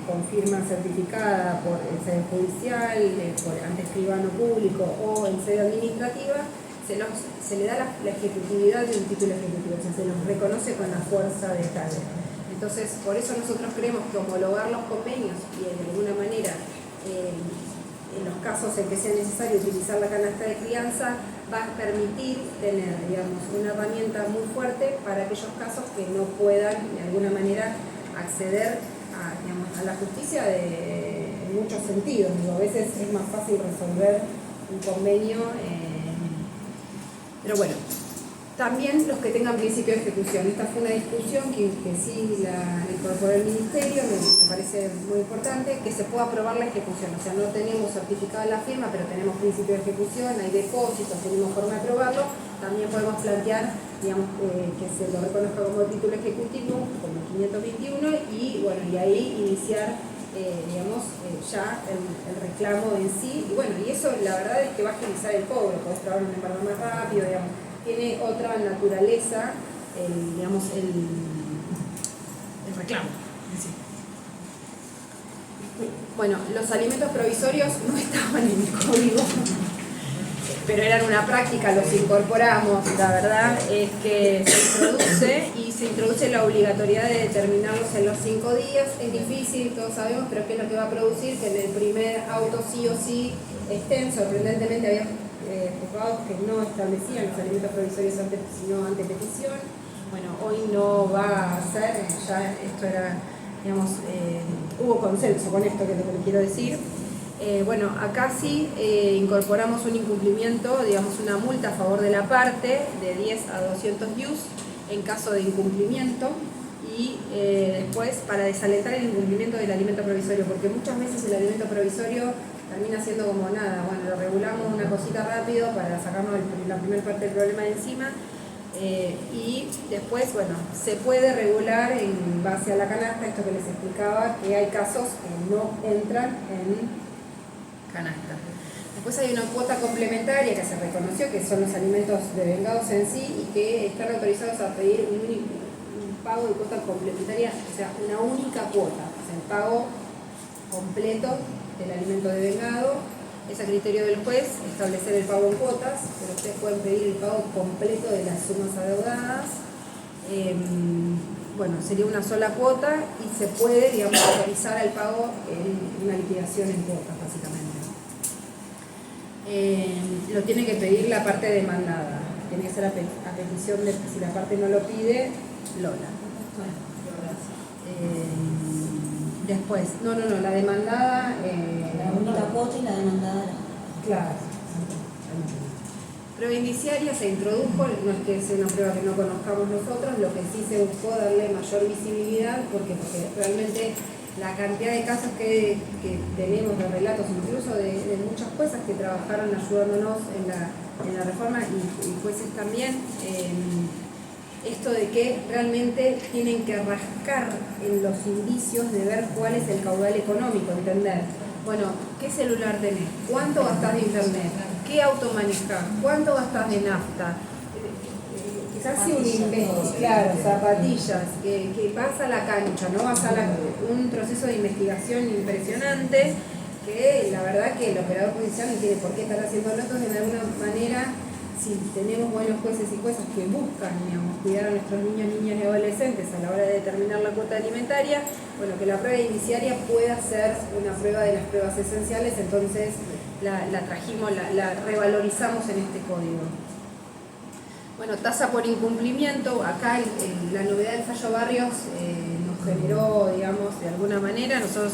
con firma certificada por el sede judicial, ante escribano público o en sede administrativa, se le da la ejecutividad de un título ejecutivo, o sea, se los reconoce con la fuerza de tal. Entonces, por eso nosotros creemos que homologar los convenios y de alguna manera, en los casos en que sea necesario utilizar la canasta de crianza, va a permitir tener, digamos, una herramienta muy fuerte para aquellos casos que no puedan de alguna manera acceder a la justicia en muchos sentidos. Digo, a veces es más fácil resolver un convenio, pero bueno, También los que tengan principio de ejecución. Esta fue una discusión que sí la incorporó el Ministerio, me parece muy importante, que se pueda aprobar la ejecución. O sea, no tenemos certificada la firma, pero tenemos principio de ejecución, hay depósitos, tenemos forma de aprobarlo. También podemos plantear, digamos, que se lo reconozca como título ejecutivo, como 521, y bueno, y ahí iniciar, ya el reclamo en sí. Y bueno, y eso la verdad es que va a agilizar el cobro, podés trabajar un embargo más rápido, digamos. Tiene otra naturaleza, el reclamo. Sí. Bueno, los alimentos provisorios no estaban en el código, pero eran una práctica, los incorporamos. La verdad es que se introduce la obligatoriedad de determinarlos en los 5 días. Es difícil, todos sabemos, pero ¿qué es lo que va a producir? Que en el primer auto sí o sí estén. Sorprendentemente había juzgados que no establecían los alimentos provisorios sino ante petición. Bueno, hoy no va a ser, ya esto era, digamos, hubo consenso con esto, que es lo que le quiero decir. Bueno, acá sí incorporamos un incumplimiento, digamos una multa a favor de la parte de 10 a 200 IUS en caso de incumplimiento, y después para desalentar el incumplimiento del alimento provisorio, porque muchas veces el alimento provisorio termina siendo como nada, bueno, lo regulamos una cosita rápido para sacarnos la primera parte del problema de encima, y después, bueno, se puede regular en base a la canasta, esto que les explicaba, que hay casos que no entran en canasta. Después hay una cuota complementaria que se reconoció, que son los alimentos devengados en sí, y que están autorizados a pedir un pago de cuota complementaria, o sea, una única cuota, o sea, el pago completo del alimento devengado. Es a criterio del juez establecer el pago en cuotas, pero ustedes pueden pedir el pago completo de las sumas adeudadas. Bueno, sería una sola cuota y se puede, digamos, autorizar el pago en una liquidación en cuotas, básicamente. Lo tiene que pedir la parte demandada. Tiene que ser a petición de, si la parte no lo pide, Lola. Después, no, la demandada... La única cuota y la demandada. Claro. Prueba indiciaria se introdujo, no es que sea una prueba que no conozcamos nosotros, lo que sí se buscó darle mayor visibilidad, porque realmente la cantidad de casos que tenemos de relatos, incluso de muchas juezas que trabajaron ayudándonos en la reforma, y jueces también, esto de que realmente tienen que rascar en los indicios de ver cuál es el caudal económico, entender, bueno, ¿qué celular tenés? ¿Cuánto gastás de internet? ¿Qué auto manejás? ¿Cuánto gastás de nafta? Casi un investigación, claro, zapatillas, que vas a la cancha, ¿no? Vas a un proceso de investigación impresionante, que la verdad que el operador judicial no tiene por qué estar haciendo notas. De alguna manera, si tenemos buenos jueces y juezas que buscan, digamos, cuidar a nuestros niños, niñas y adolescentes a la hora de determinar la cuota alimentaria, bueno, que la prueba indiciaria pueda ser una prueba de las pruebas esenciales, entonces la trajimos, la revalorizamos en este código. Bueno, tasa por incumplimiento, acá la novedad del fallo Barrios nos generó, digamos, de alguna manera, nosotros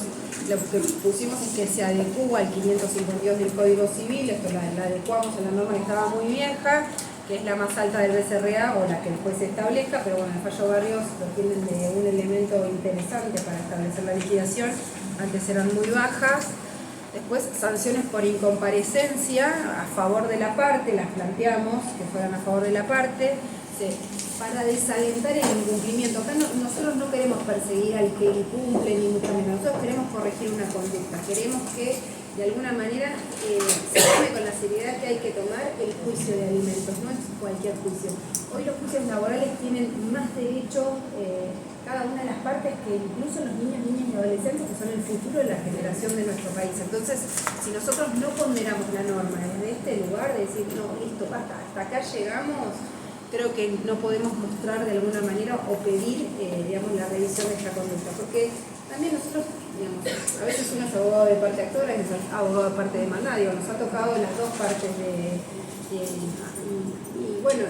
lo que pusimos es que se adecúa al 552 del Código Civil, esto la adecuamos a la norma que estaba muy vieja, que es la más alta del BCRA o la que el juez establezca, pero bueno, el fallo Barrios lo tienen de un elemento interesante para establecer la liquidación, antes eran muy bajas. Después, sanciones por incomparecencia a favor de la parte, las planteamos que fueran a favor de la parte, para desalentar el incumplimiento. Acá nosotros no queremos perseguir al que incumple, ni mucho menos. Nosotros queremos corregir una conducta, queremos que de alguna manera se tome con la seriedad que hay que tomar el juicio de alimentos, no es cualquier juicio. Hoy los juicios laborales tienen más derecho cada una de las partes que incluso los niños, niñas y adolescentes, que son el futuro de la generación de nuestro país. Entonces, si nosotros no ponderamos la norma desde este lugar, de decir, no, listo, basta, hasta acá llegamos, creo que no podemos mostrar de alguna manera o pedir, digamos, la revisión de esta conducta. Porque también nosotros, digamos, a veces uno es abogado de parte actora y es abogado de parte demandada, digo, nos ha tocado las dos partes y bueno,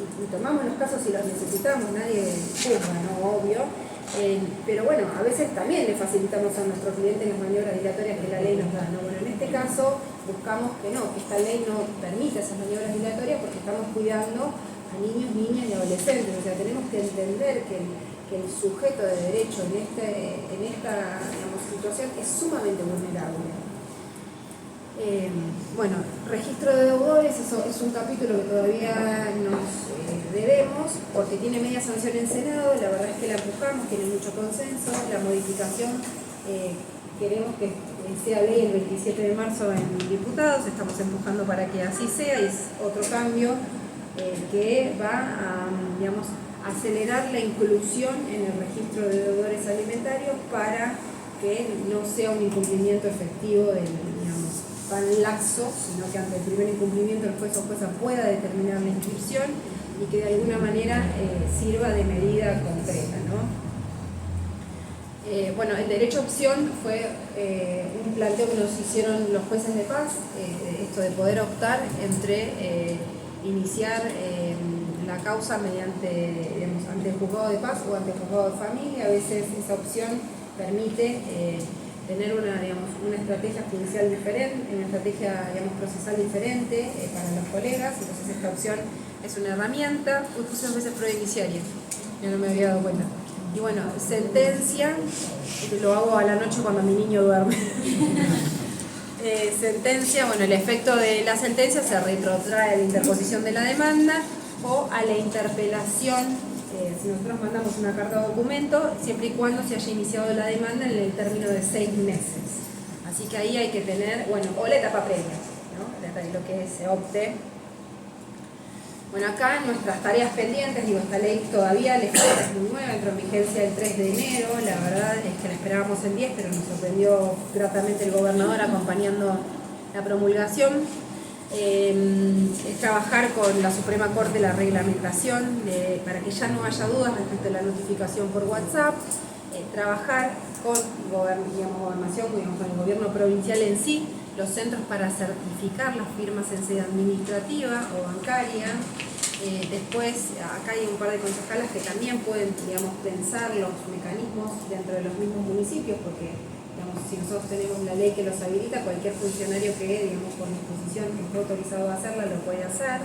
y tomamos los casos si los necesitamos, nadie juzga, ¿no? Obvio. Pero bueno, a veces también le facilitamos a nuestro cliente las maniobras dilatorias que la ley nos da, ¿no? Bueno, en este caso buscamos que no, que esta ley no permita esas maniobras dilatorias porque estamos cuidando niños, niñas y adolescentes. O sea, tenemos que entender que el sujeto de derecho en esta digamos, situación es sumamente vulnerable. Bueno, registro de deudores, eso es un capítulo que todavía nos debemos, porque tiene media sanción en Senado. La verdad es que la empujamos, tiene mucho consenso. La modificación queremos que sea ley el 27 de marzo en diputados, estamos empujando para que así sea, y es otro cambio que va a, digamos, acelerar la inclusión en el registro de deudores alimentarios para que no sea un incumplimiento efectivo del, digamos, tan laxo, sino que ante el primer incumplimiento el juez o jueza pueda determinar la inscripción y que de alguna manera sirva de medida concreta, ¿no? Bueno, el derecho a opción fue un planteo que nos hicieron los jueces de paz, esto de poder optar entre iniciar la causa mediante, digamos, ante el juzgado de paz o ante el juzgado de familia. A veces esa opción permite tener una estrategia judicial diferente, una estrategia, digamos, procesal diferente para los colegas. Entonces esta opción es una herramienta. Puse dos veces prueba iniciaria, yo no me había dado cuenta. Y bueno, sentencia, lo hago a la noche cuando mi niño duerme. Sentencia, bueno, el efecto de la sentencia se retrotrae a la interposición de la demanda o a la interpelación. Si nosotros mandamos una carta o documento, siempre y cuando se haya iniciado la demanda en el término de 6 meses. Así que ahí hay que tener, bueno, o la etapa previa, ¿no? Lo que se opte. Bueno, acá nuestras tareas pendientes, digo, esta ley todavía es muy nueva, entró en vigencia el 3 de enero, la verdad es que la esperábamos el 10, pero nos sorprendió gratamente el gobernador acompañando la promulgación. Es trabajar con la Suprema Corte la reglamentación para que ya no haya dudas respecto a la notificación por WhatsApp, trabajar con gobernación, digamos, con el gobierno provincial en sí, los centros para certificar las firmas en sede administrativa o bancaria. Después, acá hay un par de concejalas que también pueden, digamos, pensar los mecanismos dentro de los mismos municipios, porque, digamos, si nosotros tenemos la ley que los habilita, cualquier funcionario que, digamos, por disposición que esté autorizado a hacerla, lo puede hacer.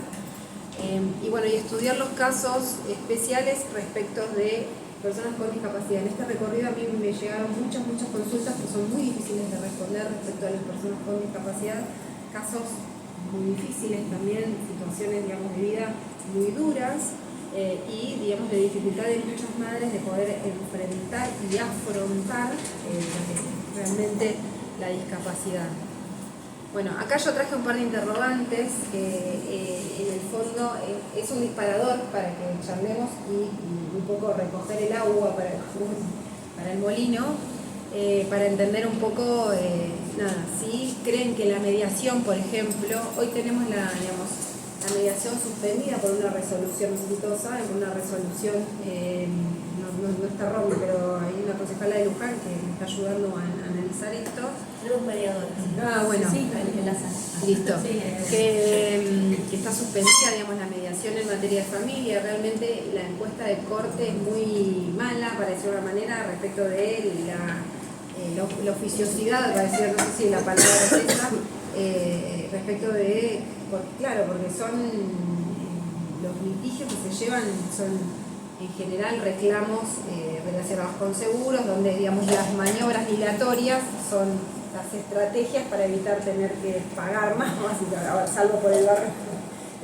Y bueno, y estudiar los casos especiales respecto de personas con discapacidad. En este recorrido a mí me llegaron muchas consultas que son muy difíciles de responder respecto a las personas con discapacidad, casos muy difíciles también, situaciones, digamos, de vida muy duras y, digamos, de dificultad de muchas madres de poder enfrentar y afrontar realmente la discapacidad. Bueno, acá yo traje un par de interrogantes que en el fondo es un disparador para que charlemos y un poco recoger el agua para el molino, para entender un poco, si creen que la mediación, por ejemplo, hoy tenemos la mediación suspendida por una resolución, no sé si todos saben, por una resolución, no está Romy, pero hay una concejala de Luján que me está ayudando a analizar esto. Tenemos mediadores. Bueno. Sí, en la sala. Listo. Sí, que está suspendida, digamos, la mediación en materia de familia. Realmente la encuesta de corte es muy mala, para decir de una manera, respecto de la oficiosidad, para decir, no sé si la palabra es esa, respecto de, porque son los litigios que se llevan, son en general reclamos relacionados con seguros, donde, digamos, las maniobras dilatorias son las estrategias para evitar tener que pagar más, salvo por el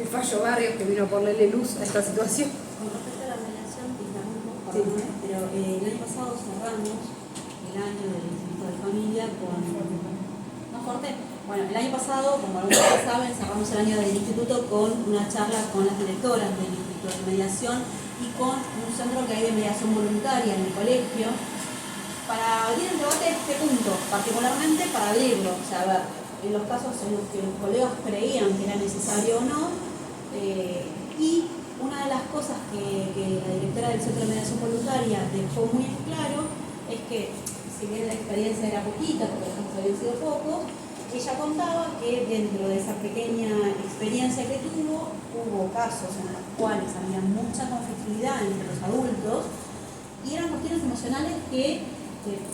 fallo Barrios que vino a ponerle luz a esta situación. Con respecto a la mediación, Sí. pero el año pasado cerramos el año del Instituto de Familia con... ¿No corté? Bueno, el año pasado, como algunos saben, cerramos el año del Instituto con una charla con las directoras del Instituto de Mediación y con un centro que hay de mediación voluntaria en el colegio, para abrir el debate de este punto, particularmente para abrirlo, o sea, a ver, en los casos en los que los colegas creían que era necesario o no, y una de las cosas que la directora del Centro de Mediación Voluntaria dejó muy en claro es que, si bien la experiencia era poquita, porque los casos habían sido pocos, ella contaba que dentro de esa pequeña experiencia que tuvo, hubo casos en los cuales había mucha conflictividad entre los adultos y eran cuestiones emocionales que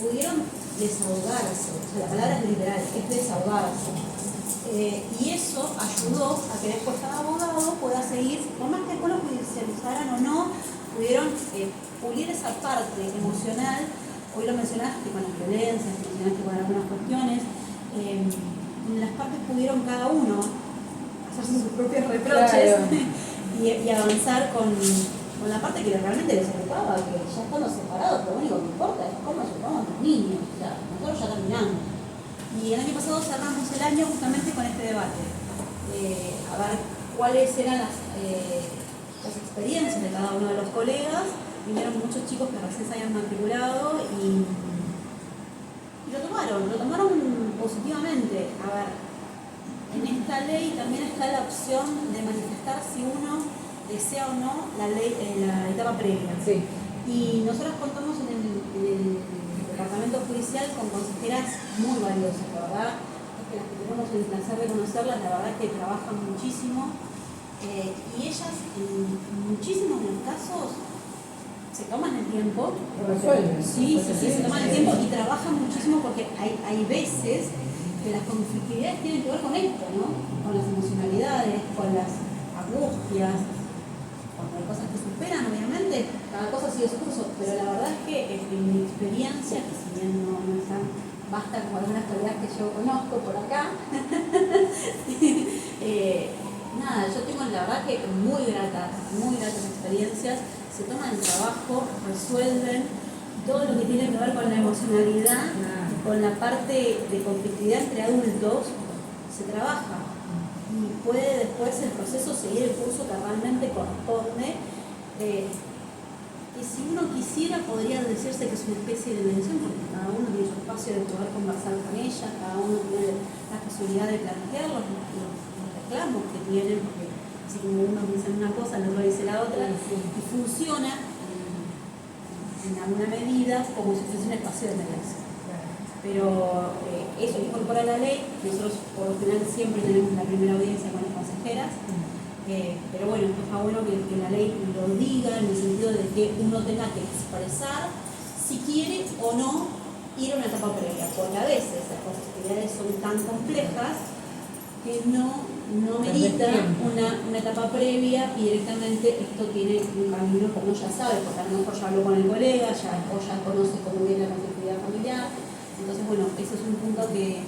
pudieron desahogarse, o sea, la palabra es literal, es desahogarse. Y eso ayudó a que después cada abogado pueda seguir, por más que después lo judicializaran o no, pudieron pulir esa parte emocional. Hoy lo mencionaste con las violencias, lo mencionaste con algunas cuestiones, donde las partes pudieron cada uno hacerse sus propios reproches, claro. y avanzar con la parte que realmente les ocupaba, que ya estando separados, lo único que importa es cómo nos ocupamos los niños, o sea, nosotros ya terminamos. Y el año pasado cerramos el año justamente con este debate, a ver cuáles eran las experiencias de cada uno de los colegas. Vinieron muchos chicos que recién se habían matriculado y lo tomaron positivamente. A ver, en esta ley también está la opción de manifestar si uno desea o no la etapa previa. Sí. Y nosotros contamos en el departamento judicial con consejeras muy valiosas, la verdad, es que las que tenemos el placer de conocerlas, la verdad es que trabajan muchísimo, y ellas en muchísimos de los casos se toman el tiempo, sí, se toman el tiempo y trabajan muchísimo porque hay veces que las conflictividades tienen que ver con esto, ¿no? Con las emocionalidades, con las angustias, cuando hay cosas que superan, obviamente, cada cosa sigue su curso, pero la verdad es que en mi experiencia, que si bien no es tan vasta como algunas teorías que yo conozco por acá, nada, yo tengo la verdad que muy gratas experiencias, se toman el trabajo, resuelven todo lo que tiene que ver con la emocionalidad, con la parte de conflictividad entre adultos, se trabaja. Y puede después el proceso seguir el curso que realmente corresponde, que si uno quisiera podría decirse que es una especie de mediación, porque cada uno tiene su espacio de poder conversar con ella, cada uno tiene la posibilidad de plantear los reclamos que tienen, porque así como uno dice una cosa, el otro dice la otra, y funciona en alguna medida como si fuese un espacio de mediación. Pero eso incorpora la ley, nosotros por lo general siempre tenemos la primera audiencia con las consejeras, pero bueno, está bueno que la ley lo diga en el sentido de que uno tenga que expresar si quiere o no ir a una etapa previa, porque a veces las posibilidades son tan complejas que no merita una etapa previa y directamente esto tiene un camino que uno ya sabe, porque a lo mejor ya habló con el colega, o ya conoce cómo viene la conflictividad familiar. Entonces, bueno, ese es un punto que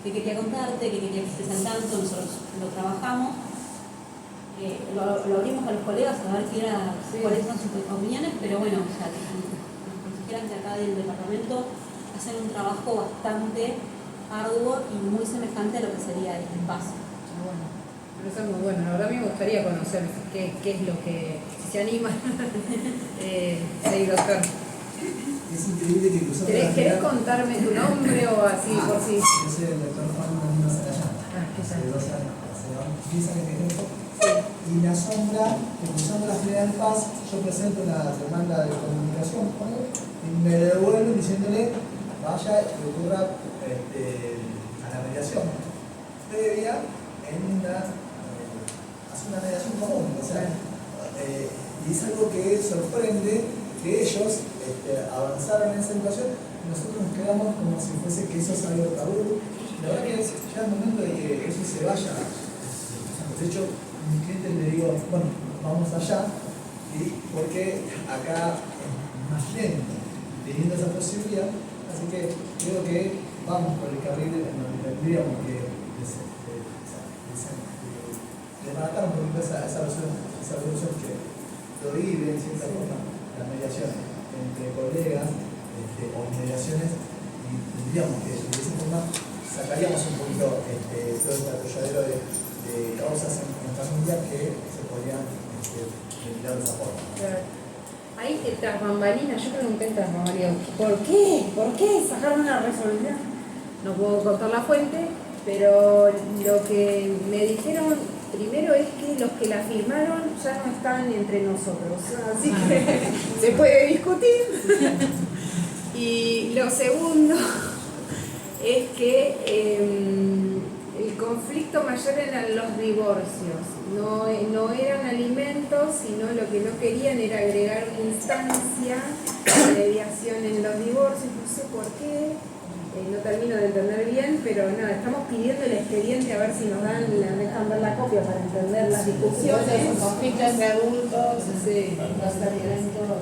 quería contarte, que quería que estés al tanto, nosotros lo trabajamos, lo abrimos a los colegas a ver cuáles son sus opiniones, pero bueno, o sea, las consejeras de acá del departamento hacen un trabajo bastante arduo y muy semejante a lo que sería este espacio. Bueno, pero eso es muy bueno, la verdad me gustaría conocer qué es lo que, si se anima, sí, doctor. Es increíble que cruzamos la ¿Querés contarme tu nombre o así por si? Yo soy el doctor Juan Marino Sarayán. ¿Qué tal? Hace 2 años, hace 10 años que tengo. Y me asombra que cruzando la General Paz yo presento una demanda de comunicación con él y me devuelven diciéndole vaya y recurra a la mediación previa en hace una mediación común. O sea, y es algo que sorprende que ellos avanzaron en esa educación y nosotros nos quedamos como si fuese que eso es algo tabú. La verdad que ya es el momento de que eso se vaya. De hecho, a mis clientes les digo, bueno, vamos allá, y porque acá es más lento, teniendo esa posibilidad, así que creo que vamos por el carril en donde tendríamos que desbaratar un poquito esa resolución que prohíbe en cierta forma las mediaciones entre colegas o mediaciones, y tendríamos que de esa forma sacaríamos un poquito todo este atolladero de causas en familia que se podrían ventilar de esa forma. Claro. Ahí tras bambalinas, yo pregunté tras bambalinas, ¿por qué sacaron una resolución? No puedo contar la fuente, pero lo que me dijeron primero es que los que la firmaron ya no están entre nosotros, así que se puede discutir. Y lo segundo es que el conflicto mayor eran los divorcios, no eran alimentos, sino lo que no querían era agregar una instancia de mediación en los divorcios, no sé por qué, no termino de entender bien, pero nada, estamos pidiendo el expediente a ver si nos dejan ver la copia para entender las discusiones. Los conflictos entre adultos, Sí. los tratamientos,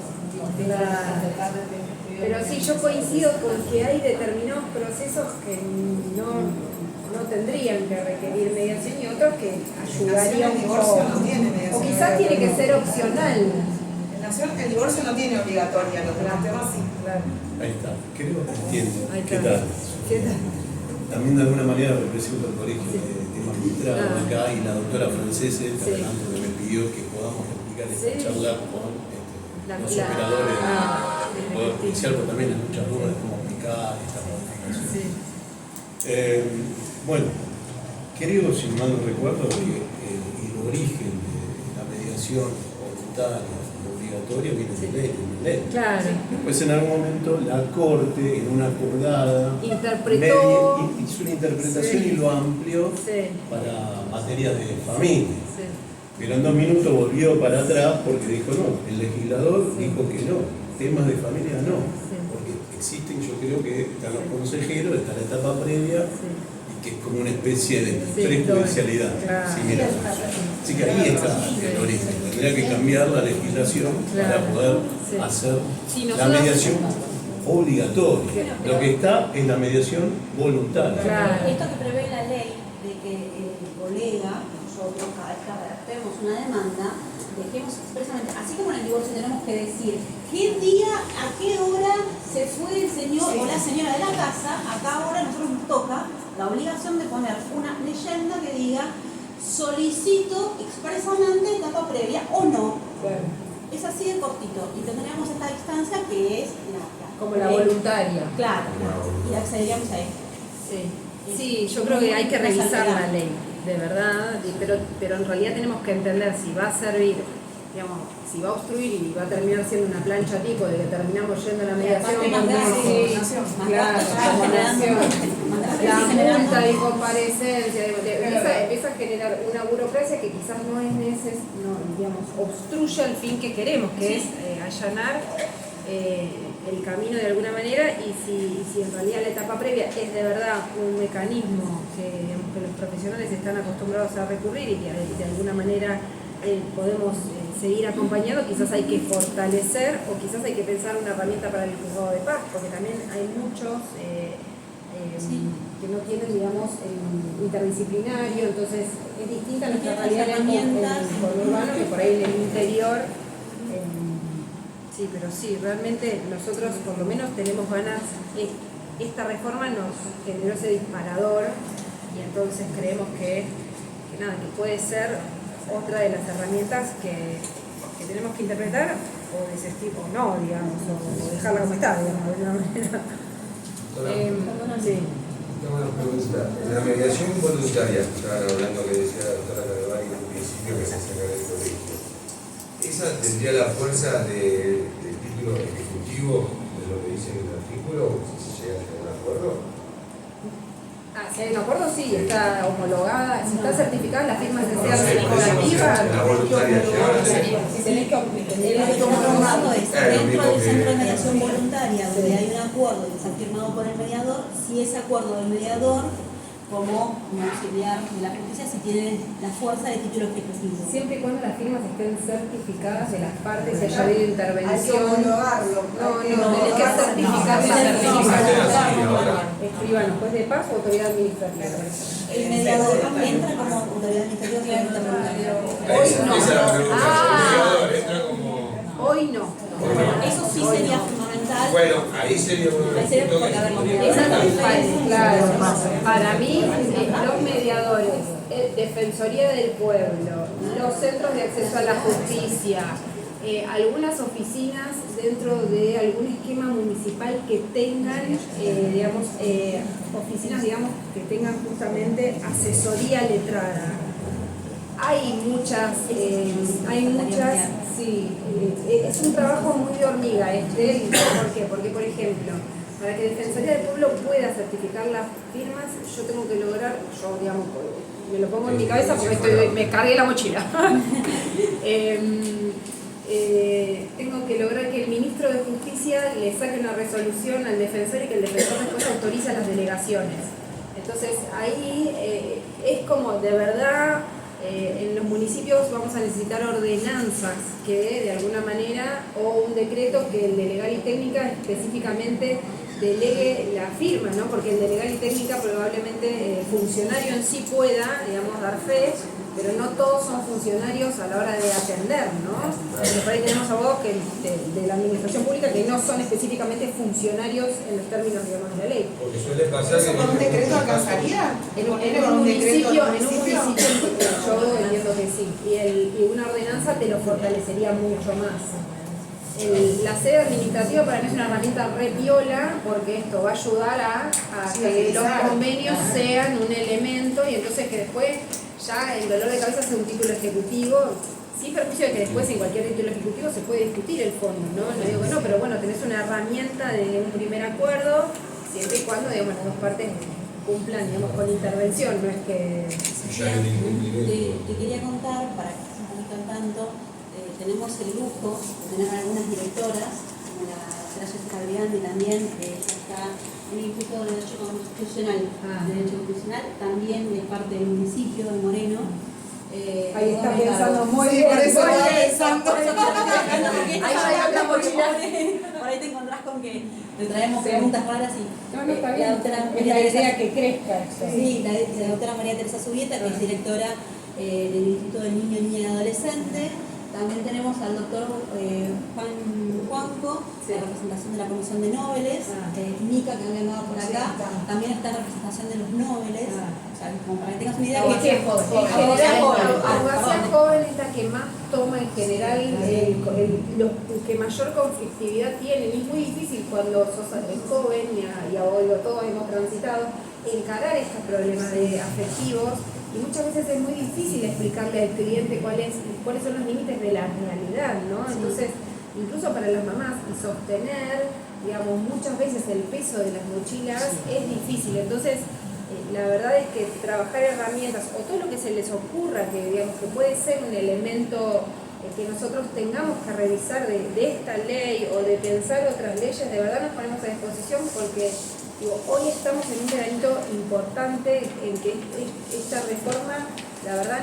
Pero sí, yo coincido con que hay determinados procesos que no tendrían que requerir mediación y otros que ayudarían El un divorcio poco. no tiene mediación. O quizás tiene que ser opcional. El divorcio no tiene obligatoria, los demás temas sí. Claro. Ahí está, creo que entiendo. Ahí ¿Qué está. tal? ¿Qué tal? También de alguna manera represento el colegio de magistrado Ah. acá y la doctora Francese, que Sí. adelanto que me pidió que podamos explicar esta Sí. charla con los operadores del Poder Judicial, pero también hay muchas dudas de cómo aplicar esta modificación. Sí. Bueno, creo, si mal no recuerdo, que el origen de la mediación voluntaria obligatoria viene de ley. Claro. Después en algún momento la Corte, en una acordada, Interpretó. hizo una interpretación Sí. y lo amplió Sí. para materias de familia. Sí. Pero en 2 minutos volvió para atrás porque dijo no, el legislador dijo que no, temas de familia no. Sí. Porque existen, yo creo que están los consejeros, está la etapa previa Sí. y que es como una especie de Sí, prejudicialidad. claro. Similar. Así que ahí está el origen. Tendría que cambiar la legislación para Claro. poder Sí. hacer Sí, la nosotros- mediación obligatoria. Lo que está es la mediación voluntaria. Claro. Esto que prevé la ley de que el colega, nosotros, cada vez que redactemos una demanda, dejemos expresamente, así como en el divorcio tenemos que decir qué día, a qué hora se fue el señor o la señora de la casa, acá ahora a nosotros nos toca la obligación de poner una leyenda que diga solicito expresamente etapa previa o no. Es así de cortito y tendríamos esta distancia que es Como la voluntaria. Claro, y accederíamos a esto. Sí, yo creo que hay que revisar la ley, de verdad, pero en realidad tenemos que entender si va a servir, digamos, si va a obstruir y va a terminar siendo una plancha tipo de que terminamos yendo a la mediación. aparte más con gasto, sí, más claro, gasto, como nación. La generando- multa de comparecencia, empieza a generar una burocracia que quizás no es digamos, obstruye al fin que queremos, que es allanar el camino de alguna manera, y si en realidad la etapa previa es de verdad un mecanismo que los profesionales están acostumbrados a recurrir y que de alguna manera podemos seguir acompañando, quizás hay que fortalecer o quizás hay que pensar una herramienta para el juzgado de paz, porque también hay muchos que no tienen, digamos, interdisciplinario, entonces es distinta nuestra Tienen realidad herramientas. en conurbano que por ahí en el interior. Sí, pero sí, realmente nosotros por lo menos tenemos ganas, esta reforma nos generó ese disparador y entonces creemos que puede ser otra de las herramientas que tenemos que interpretar o desestimar, o no, digamos, o dejarla como está, digamos, de alguna manera. Sí. Tengo una pregunta. En la mediación voluntaria, estaban hablando que decía la doctora Carvalho en un principio que se saca del colegio. ¿Esa tendría la fuerza del título ejecutivo de lo que dice el artículo si se llega a un acuerdo? Si hay un acuerdo, sí, está homologada, si está certificada, la firma que sea No sé, por eso no sé, corporativa. la voluntaria llegaba a ser. tenés que aplicar. Lo que estamos hablando es, Claro, lo dentro mismo del que- centro de mediación voluntaria, donde hay un acuerdo que está firmado por el mediador, si ese acuerdo del mediador, como un auxiliar de la justicia, si tiene la fuerza de título ejecutivo. Siempre y cuando las firmas estén certificadas de las partes y haya habido Hay que intervención. homologarlo. No, tenés que certificar la certificación. Escribano, juez de paz o autoridad administrativa. El mediador entra como autoridad administrativa claramente voluntaria. Hoy no. Esa es la pregunta. Ah. El mediador entra como. Hoy no. Eso sí sería fundamental. Bueno, ahí sería un Ahí sería punto porque, a ver, los que Esa mediadores- es claro. Para mí, los mediadores, Defensoría del Pueblo, los centros de acceso a la justicia, algunas oficinas dentro de algún esquema municipal que tengan, oficinas, que tengan justamente asesoría letrada. Hay muchas, sí, es un trabajo muy de hormiga ¿por qué? Porque, por ejemplo, para que Defensoría del Pueblo pueda certificar las firmas, yo tengo que lograr, me lo pongo en mi cabeza porque me cargué la mochila. tengo que lograr que el ministro de Justicia le saque una resolución al defensor y que el defensor después autorice a las delegaciones. Entonces ahí es como de verdad en los municipios vamos a necesitar ordenanzas que de alguna manera o un decreto que el de legal y técnica específicamente delegue la firma, ¿no? Porque el de legal y técnica probablemente el funcionario en sí pueda, digamos, dar fe, pero no todos son funcionarios a la hora de atender, ¿no? Por ahí tenemos abogados de la administración pública que no son específicamente funcionarios en los términos, digamos, de la ley. Porque suele pasar ¿Eso que con un decreto alcanzaría? En un municipio, yo entiendo que sí, y una ordenanza te lo fortalecería mucho más. La sede administrativa para mí es una herramienta re piola porque esto va a ayudar a que los convenios sean un elemento y entonces que después ya el dolor de cabeza sea un título ejecutivo, sin perjuicio de que después en cualquier título ejecutivo se puede discutir el fondo, ¿no? No digo que no, pero bueno, tenés una herramienta de un primer acuerdo, siempre y cuando, digamos, las dos partes cumplan, digamos, con intervención, no es que... Te quería contar, para que estés un poquito al tanto, tenemos el lujo de tener algunas directoras, como la doctora Jessica Brigandi también, ella está en el Instituto de Derecho Constitucional, también de parte del municipio de Moreno. Ahí está pensando muy Sí, bien. por eso estaba pensando. Por ahí te encontrás con que te traemos preguntas raras y No, está bien. la doctora Es María la Teresa- idea que crezca esto. Sí, la doctora María Teresa Subieta, que es directora del Instituto del Niño, Niña y Adolescente. También tenemos al doctor Juan Juanco, la representación de la Comisión de Nobeles, Nica, que había andado por acá, también está la representación de los Nobeles, o sea, como para que tengas una idea. Es que en general, abogacía Perdón. joven es la que más toma en general, los que mayor conflictividad tienen. Y es muy difícil cuando sos joven y ahora todos hemos transitado, encarar estos problemas de afectivos. Y muchas veces es muy difícil explicarle al cliente cuáles son los límites de la realidad, ¿no? Entonces, incluso para las mamás, y sostener, digamos, muchas veces el peso de las mochilas es difícil. Entonces, la verdad es que trabajar herramientas o todo lo que se les ocurra, que digamos que puede ser un elemento que nosotros tengamos que revisar de esta ley o de pensar otras leyes, de verdad nos ponemos a disposición porque hoy estamos en un granito importante en que esta reforma, la verdad,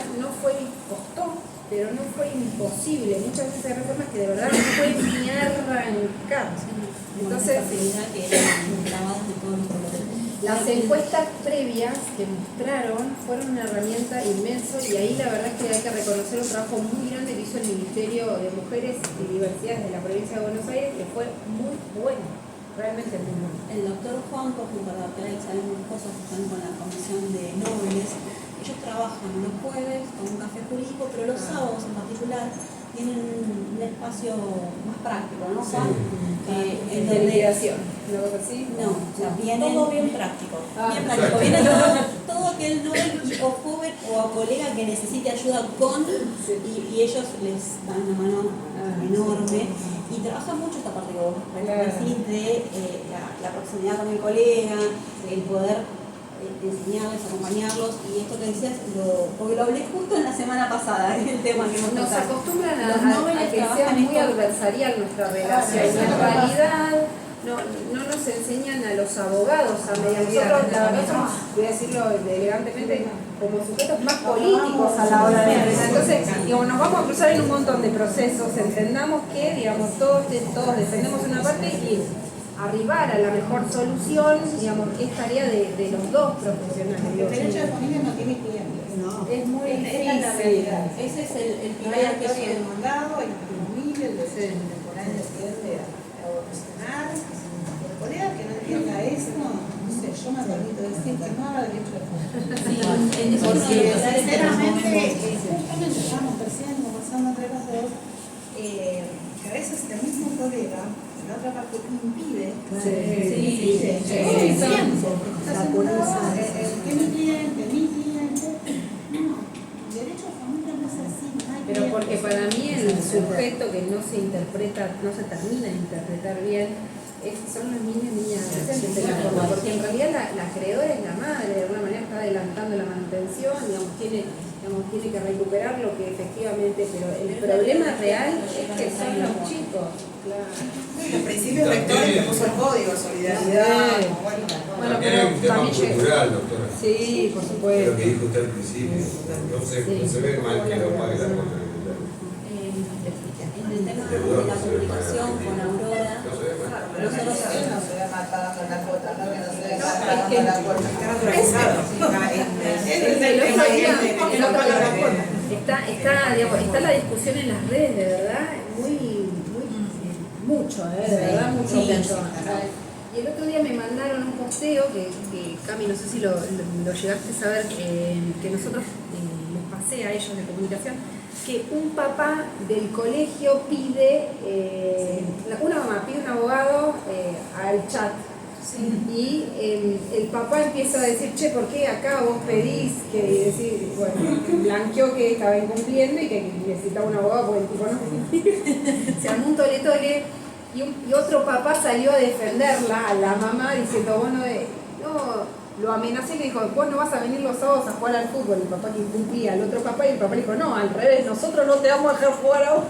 costó, pero no fue imposible. Muchas veces hay reformas que de verdad no pueden ni arrancar. Entonces, las encuestas previas que mostraron fueron una herramienta inmensa y ahí la verdad es que hay que reconocer un trabajo muy grande que hizo el Ministerio de Mujeres y Diversidades de la provincia de Buenos Aires, que fue muy bueno, realmente muy bueno. El doctor Juanco, junto a la doctora Isabel Cosas, que están con la Comisión de Nobeles, ellos trabajan los jueves con un café jurídico, pero los sábados en particular tienen un espacio más práctico, ¿no, Juan? En De donde mediación, ¿no es así? no, o sea, vienen Todo bien práctico. bien práctico, viene todo aquel novel o joven o colega que necesite ayuda con y ellos les dan una mano enorme y trabajan mucho esta parte que vos decís de la proximidad con el colega, el poder enseñarles, acompañarlos y esto que decías, porque lo hablé justo en la semana pasada, el tema que Nos acostumbran Los a noveles que sea trabajan muy esto. adversarial nuestra relación. En realidad no nos enseñan a los abogados a mediar. Nosotros, la verdad, somos, voy a decirlo elegantemente, como sujetos más políticos a la hora de mediar. Entonces, digamos, nos vamos a cruzar en un montón de procesos, entendamos que, digamos, todos defendemos una parte y arribar a la mejor solución, digamos, es tarea de los dos profesionales. El derecho de familia no tiene clientes. No. Es muy Esta es la difícil. realidad. Ese es el No hay pilar que actor y son. demandado, hay familia, el derecho temporal de cliente a profesional. El colega que no entienda esto, no sé, yo me permito decir que no haga derecho de familia. Sí, es uno de los Porque pilares que sinceramente, nos justamente estábamos recién conversando entre los dos, que a veces el mismo colega, en la otra parte, impide Sí. todo el tiempo. Está sentado, que mi cliente, no, derecho a familia no es así. No hay Pero clientes. porque para mí el sujeto que no se termina de interpretar bien, son los niños y niñas adolescentes de la forma, porque en realidad la acreedora es la madre, de alguna manera está adelantando la manutención, tiene que recuperar lo que efectivamente, pero el problema real es que son los chicos. Claro. Los principios rectores que puso el código, solidaridad, Bueno, También hay un tema cultural, doctora. Sí, por supuesto. Lo que dijo usted al principio. No se ve mal que lo pague la cuota. En el tema de la comunicación con Aurora, nosotros está la discusión en las redes, de verdad, mucho, de verdad, mucho. Y el otro día me mandaron un posteo que Cami, no sé si lo llegaste a saber, que nosotros les pasé a ellos de comunicación, que un papá del colegio pide, una mamá pide un abogado al chat. Y el papá empieza a decir, che, ¿por qué acá vos pedís? Que decir, bueno, blanqueó que estaba incumpliendo y que necesitaba un abogado porque el tipo no cumplía. Se armó un tole-tole y otro papá salió a defenderla, a la mamá, diciendo, bueno, no, lo amenacé y le dijo, vos no vas a venir los sábados a jugar al fútbol, el papá que incumplía al otro papá, y el papá le dijo, no, al revés, nosotros no te vamos a dejar jugar a vos.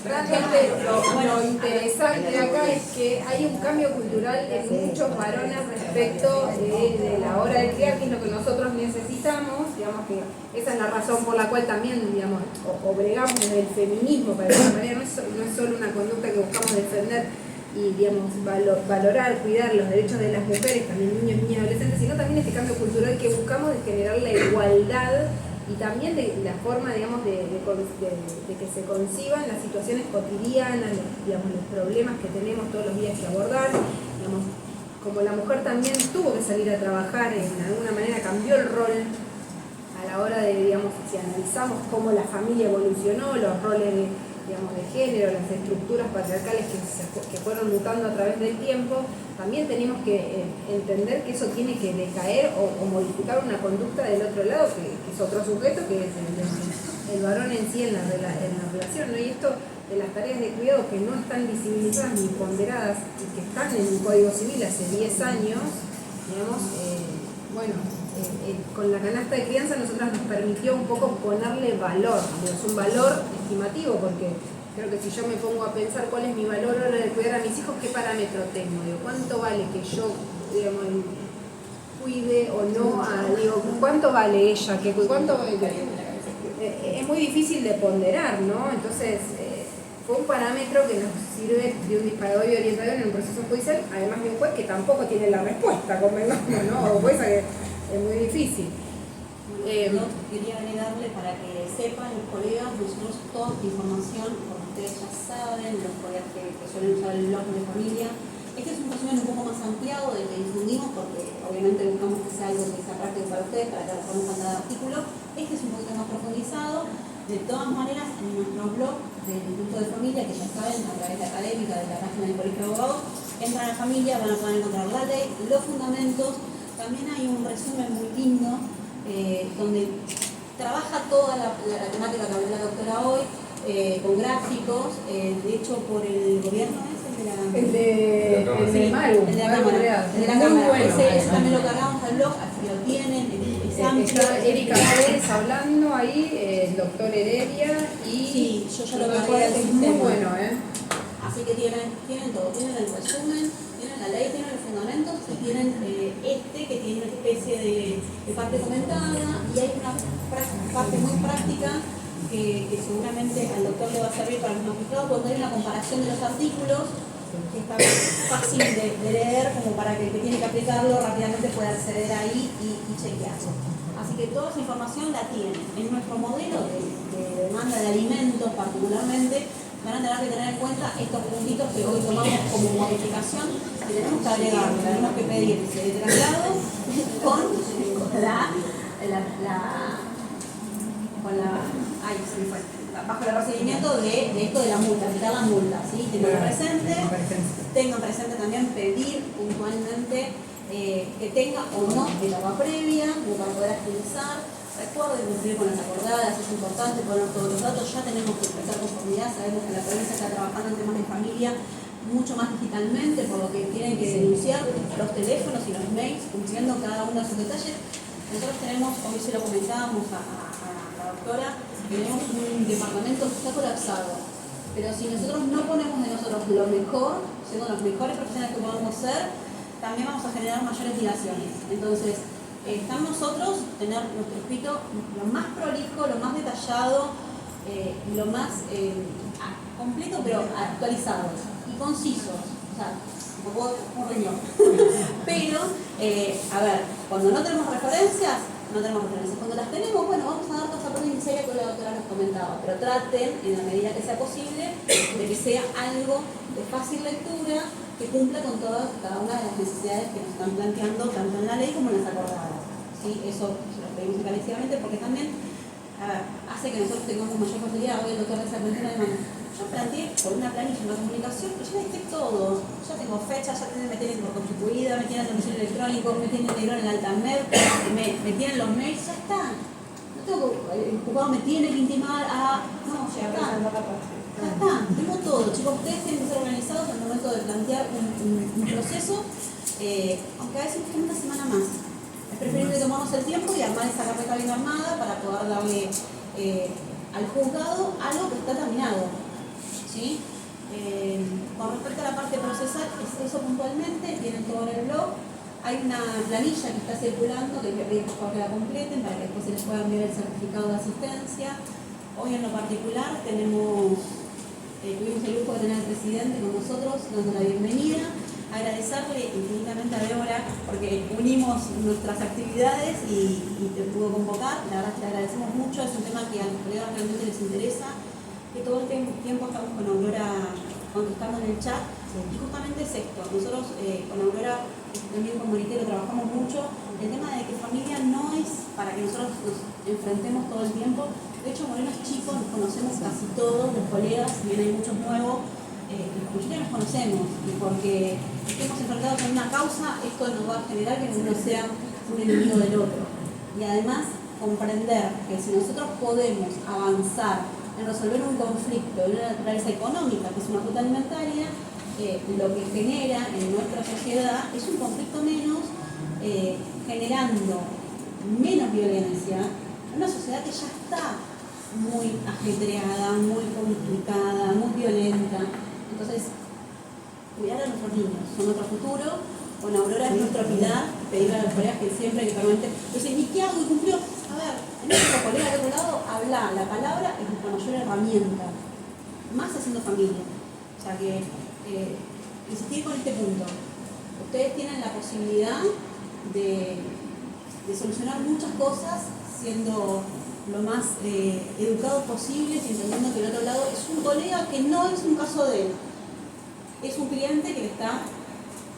Realmente lo interesante de acá es que hay un cambio cultural en muchos varones respecto de la hora de criar, que es lo que nosotros necesitamos, digamos que esa es la razón por la cual también, digamos, obregamos desde el feminismo, para de alguna manera no es solo una conducta que buscamos defender y, digamos, valorar, cuidar los derechos de las mujeres, también niños, niñas, adolescentes, sino también este cambio cultural que buscamos de generar la igualdad y también de la forma, digamos, de que se conciban las situaciones cotidianas, los problemas que tenemos todos los días que abordar. Digamos, como la mujer también tuvo que salir a trabajar, en alguna manera cambió el rol a la hora de, digamos, si analizamos cómo la familia evolucionó, los roles de género, las estructuras patriarcales que fueron mutando a través del tiempo, también tenemos que entender que eso tiene que decaer o modificar una conducta del otro lado, que es otro sujeto, que es el varón en sí en la relación, ¿no? Y esto de las tareas de cuidado que no están visibilizadas ni ponderadas y que están en el Código Civil hace 10 años, digamos, con la canasta de crianza nosotras nos permitió un poco ponerle valor, es un valor estimativo, porque creo que si yo me pongo a pensar cuál es mi valor a la hora de cuidar a mis hijos, ¿qué parámetro tengo? Digo, ¿cuánto vale que yo, digamos, cuide o no? ¿Cuánto vale ella? ¿Cuánto vale? Es muy difícil de ponderar, ¿no? Entonces, fue un parámetro que nos sirve de un disparador y orientador en un proceso judicial, además de un juez que tampoco tiene la respuesta, convengamos, ¿no? O jueza que es muy difícil. Yo quería agregarle para que sepan los colegas, nosotros toda esta información, como ustedes ya saben, los colegas que suelen usar el blog de familia, este es un resumen un poco más ampliado del que difundimos, porque obviamente buscamos que sea algo que sea práctico para ustedes, para que lo pongan en cada artículo. Este es un poquito más profundizado. De todas maneras, en nuestro blog del Instituto de Familia, que ya saben, a través de Académica, de la página del Colegio de Abogados, entran a la familia, van a poder encontrar la ley, los fundamentos. También hay un resumen muy lindo, donde trabaja toda la temática que habló la doctora hoy, con gráficos, de hecho por el gobierno el de Maru. El de la Cámara. Ese también lo cargamos al blog, así que lo tienen. Está Erika Pérez hablando ahí, el doctor Heredia y... Sí, yo ya lo cargué al es sistema. muy bueno, Así que tienen todo, tienen el resumen, tienen la ley, tienen los fundamentos y tienen que tiene una especie de parte comentada, y hay una parte muy práctica que seguramente al doctor le va a servir para los magistrados, porque hay una comparación de los artículos que está fácil de leer, como para que el que tiene que aplicarlo rápidamente pueda acceder ahí y chequearlo. Así que toda esa información la tienen. En nuestro modelo de demanda de alimentos particularmente, van a tener que tener en cuenta estos puntitos que hoy tomamos como modificación, que tenemos que agregar, tenemos que pedir el traslado bajo el procedimiento de esto de la multa, quitar la multa, ¿sí? Tengan presente también pedir puntualmente que tenga o no etapa previa, como para poder agilizar. recuerden cumplir con las acordadas, es importante poner todos los datos, ya tenemos que expresar conformidad, sabemos que la provincia está trabajando en temas de familia mucho más digitalmente, por lo que tienen que denunciar los teléfonos y los mails, cumpliendo cada uno de sus detalles. Nosotros tenemos, hoy se lo comentábamos a la doctora, tenemos un departamento que está colapsado, pero si nosotros no ponemos de nosotros lo mejor, siendo los mejores profesionales que podamos ser, también vamos a generar mayores dilaciones. Entonces, está en nosotros tener nuestro escrito lo más prolijo, lo más detallado, lo más completo, pero actualizado y concisos. O sea, un riñón. Pero, a ver, cuando no tenemos referencias, no tenemos referencias. Cuando las tenemos, bueno, vamos a dar toda esa parte inicial que la doctora nos comentaba, pero traten, en la medida que sea posible, de que sea algo de fácil lectura, que cumpla con cada una de las necesidades que nos están planteando, tanto en la ley como en las acordadas. ¿Sí? Eso se lo pedimos encarecidamente porque también hace que nosotros tengamos mayor facilidad. Hoy el doctor de esa cuestión de mano. Yo planteé por una planilla, una comunicación, pero ya dejé todo. Ya tengo fecha, ya me tienen por constituida, me tienen el domicilio electrónico, me tienen el libro en el Altamed, me tienen los mails, ya está. No tengo el juzgado me tiene que intimar a. No, ya está. Ya está, tengo todo. Chicos, ustedes tienen que ser organizados al momento de plantear un proceso, aunque a veces nos toma una semana más. Es preferible tomarnos el tiempo y armar esa carpeta bien armada para poder darle al juzgado algo que está terminado. ¿Sí? Con respecto a la parte procesal, es eso puntualmente, tienen todo en el blog. Hay una planilla que está circulando que les por favor que la completen para que después se les pueda enviar el certificado de asistencia. Hoy en lo particular tuvimos el lujo de tener al presidente con nosotros, dando la bienvenida. Agradecerle infinitamente a Débora porque unimos nuestras actividades y te pudo convocar. La verdad es que le agradecemos mucho, es un tema que a los colegas realmente les interesa, que todo el tiempo estamos con Aurora contestando en el chat. Y justamente es esto, nosotros con Aurora, también con Moritero, trabajamos mucho el tema de que familia no es para que nosotros nos enfrentemos todo el tiempo. De hecho, Moreno es chico, nos conocemos casi todos, los colegas, si bien hay muchos nuevos, la mayoría nos conocemos, y porque estemos enfrentados en una causa, esto nos va a generar que uno sea un enemigo del otro. Y además, comprender que si nosotros podemos avanzar en resolver un conflicto de una naturaleza económica, que es una ruta alimentaria, lo que genera en nuestra sociedad es un conflicto menos, generando menos violencia, en una sociedad que ya está muy ajetreada, muy complicada, muy violenta. Entonces, cuidar a nuestros niños, son nuestro futuro. Con Aurora es nuestro pilar, pedirle a los colegas que siempre, que permanente, dicen, ¿y qué hago? ¿Y cumplió? A ver, en nuestro colega de otro lado, hablar, la palabra es nuestra mayor herramienta, más haciendo familia. O sea que, insistir con este punto. Ustedes tienen la posibilidad de solucionar muchas cosas siendo lo más educados posibles y entendiendo que el otro lado es un colega que no es un caso de él. Es un cliente que le está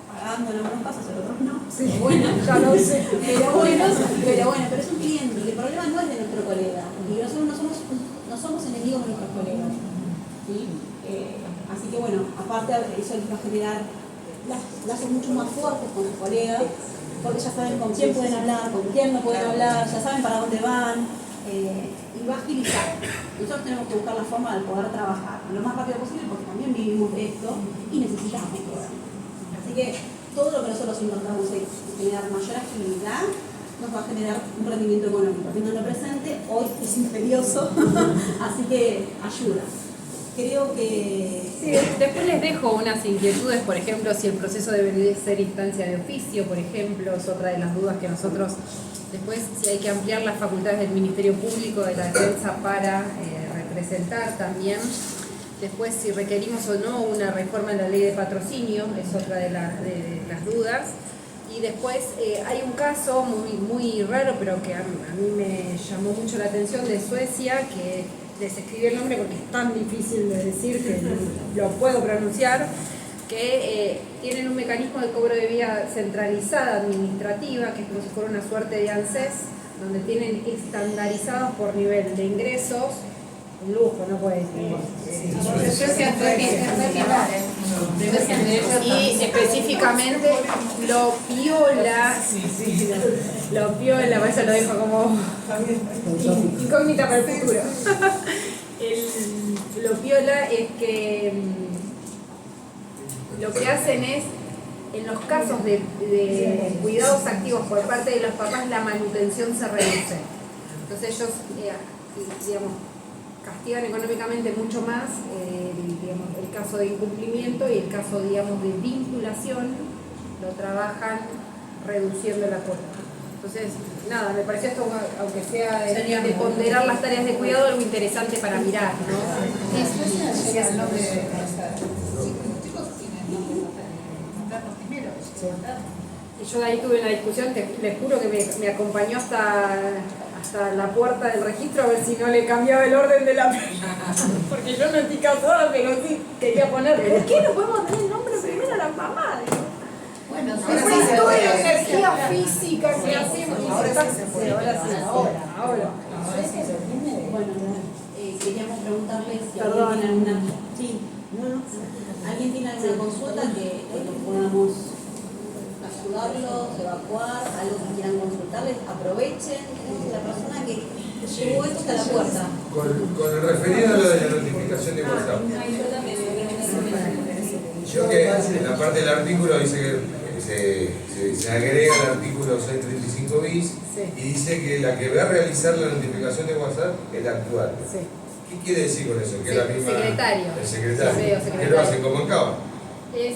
pagando en algunos casos, en otros no. Sí, bueno, ya lo sé. Pero es un cliente y el problema no es de nuestro colega. Y nosotros no somos enemigos de nuestros colegas. ¿Sí? Así que bueno, aparte eso les va a generar lazos mucho más fuertes con los colegas, porque ya saben con quién pueden hablar, con quién no pueden hablar, ya saben para dónde van, y va a agilizar. Nosotros tenemos que buscar la forma de poder trabajar lo más rápido posible porque también vivimos de esto y necesitamos todo. Así que todo lo que nosotros encontramos es generar mayor agilidad, nos va a generar un rendimiento económico. Teniendo presente, hoy es imperioso, así que ayuda. Creo que... Sí, después les dejo unas inquietudes, por ejemplo, si el proceso debe ser instancia de oficio, por ejemplo, es otra de las dudas que nosotros, después si hay que ampliar las facultades del Ministerio Público de la Defensa para representar también, después si requerimos o no una reforma en la ley de patrocinio, es otra de las dudas, y después hay un caso muy raro, pero que a mí me llamó mucho la atención, de Suecia, que les escribí el nombre porque es tan difícil de decir que lo puedo pronunciar, que tienen un mecanismo de cobro de vía centralizada administrativa, que es como si fuera una suerte de ANSES, donde tienen estandarizados por nivel de ingresos, un lujo, no puede decir. Y específicamente lo viola Lo piola, por eso lo dejo como incógnita para el futuro. Lo piola es que lo que hacen es, en los casos de cuidados activos por parte de los papás, la manutención se reduce. Entonces ellos, digamos, castigan económicamente mucho más digamos, el caso de incumplimiento, y el caso, digamos, de vinculación lo trabajan reduciendo la cuota. Entonces, nada, me pareció esto, aunque sea de ponderar las tareas de cuidado, algo interesante para mirar, ¿no? Y yo de ahí tuve una discusión, les juro que me acompañó hasta la puerta del registro a ver si no le cambiaba el orden de la porque yo no estoy casada, pero sí quería poner, ¿por qué no podemos tener el nombre primero a la mamá? Bueno, ahora sí, toda la energía física que hacemos. Ahora. Bueno, queríamos preguntarles si Perdón. alguien tiene alguna... Sí, ¿alguien tiene alguna consulta que podamos ayudarlos, evacuar, algo que quieran consultarles? Aprovechen, la persona que llegó esto hasta la puerta. Con el referido a lo de la notificación de WhatsApp. Yo que en la parte del artículo dice que se agrega el artículo 635 bis y dice que la que va a realizar la notificación de WhatsApp es la actual. Sí. ¿Qué quiere decir con eso? Que Sí, la misma, secretario. El secretario. Sí, o secretario. ¿Qué lo hacen como en Cava?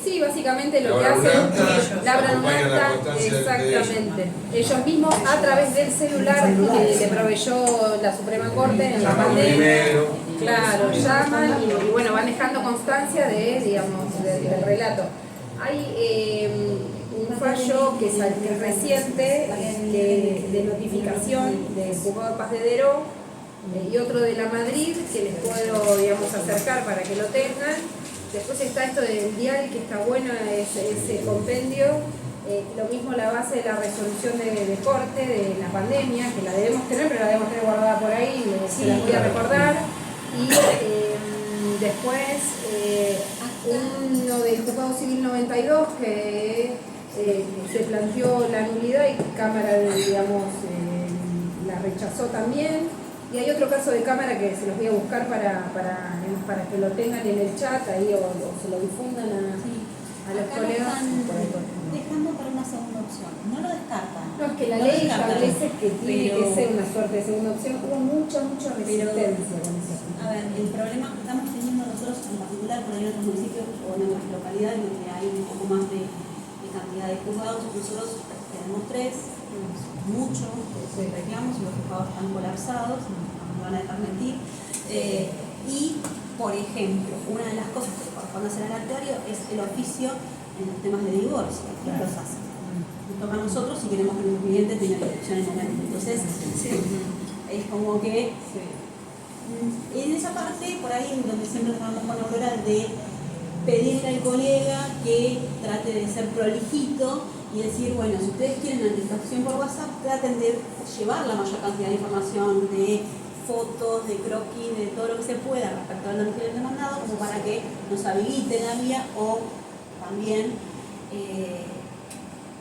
Sí, básicamente lo que Labran un hacen acta, es labran un acompañan la acta, constancia de exactamente. Ellos mismos, a través del celular que le proveyó la Suprema Corte en la Llaman pandemia, primero. claro, llaman y bueno, van dejando constancia digamos, del relato. Hay un fallo que es reciente de notificación del Juzgado de Paz de Deró y otro de la Madrid que les puedo, digamos, acercar para que lo tengan. Después está esto del dial, que está bueno, ese compendio. Lo mismo la base de la resolución de corte de la pandemia, que la debemos tener, pero la debemos tener guardada por ahí, se la voy a recordar. Y después uno del Juzgado Civil 92, que se planteó la nulidad y Cámara, digamos, la rechazó también. Y hay otro caso de Cámara que se los voy a buscar para que lo tengan en el chat ahí o se lo difundan a los Acá colegas. lo están dejando para una segunda opción, no lo descartan. No, es que la No lo ley descartan, establece que tiene pero- que ser una suerte de segunda opción. Hubo mucha resistencia con eso. A ver, el problema que estamos teniendo nosotros en particular por ahí en otros municipios o en otras localidades donde hay un poco más de cantidad de juzgados, nosotros tenemos 3, muchos reclamos y los juzgados están colapsados, no me van a dejar mentir. Y, por ejemplo, una de las cosas que corresponde hacer al actuario es el oficio en los temas de divorcio. ¿Quién los hace? Nos toca a nosotros si queremos que nuestro cliente tenga dirección en el momento. Entonces, es como que en esa parte, por ahí es donde siempre trabajamos con Aurora, de pedirle al colega que trate de ser prolijito y decir, bueno, si ustedes quieren la notificación por WhatsApp, traten de llevar la mayor cantidad de información, de fotos, de croquis, de todo lo que se pueda respecto al domicilio demandado, como para que nos habilite la vía o también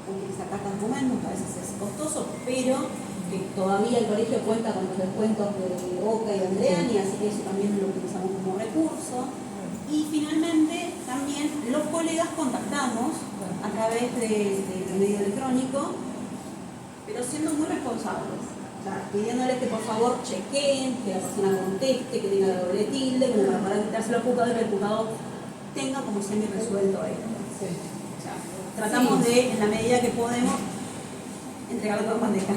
utilizar cartas de argumentos, que a veces es costoso, pero que todavía el colegio cuenta con los descuentos de Boca y de Andreani, así que eso también lo utilizamos como recurso. Y finalmente también los colegas contactamos a través del medio electrónico, pero siendo muy responsables. O sea, pidiéndoles que por favor chequeen, que la persona conteste, que tenga doble tilde, como para quitárselo al juzgado y que el juzgado tenga como semi resuelto esto. O sea, tratamos de, en la medida que podemos, entregarlo todo en bandeja.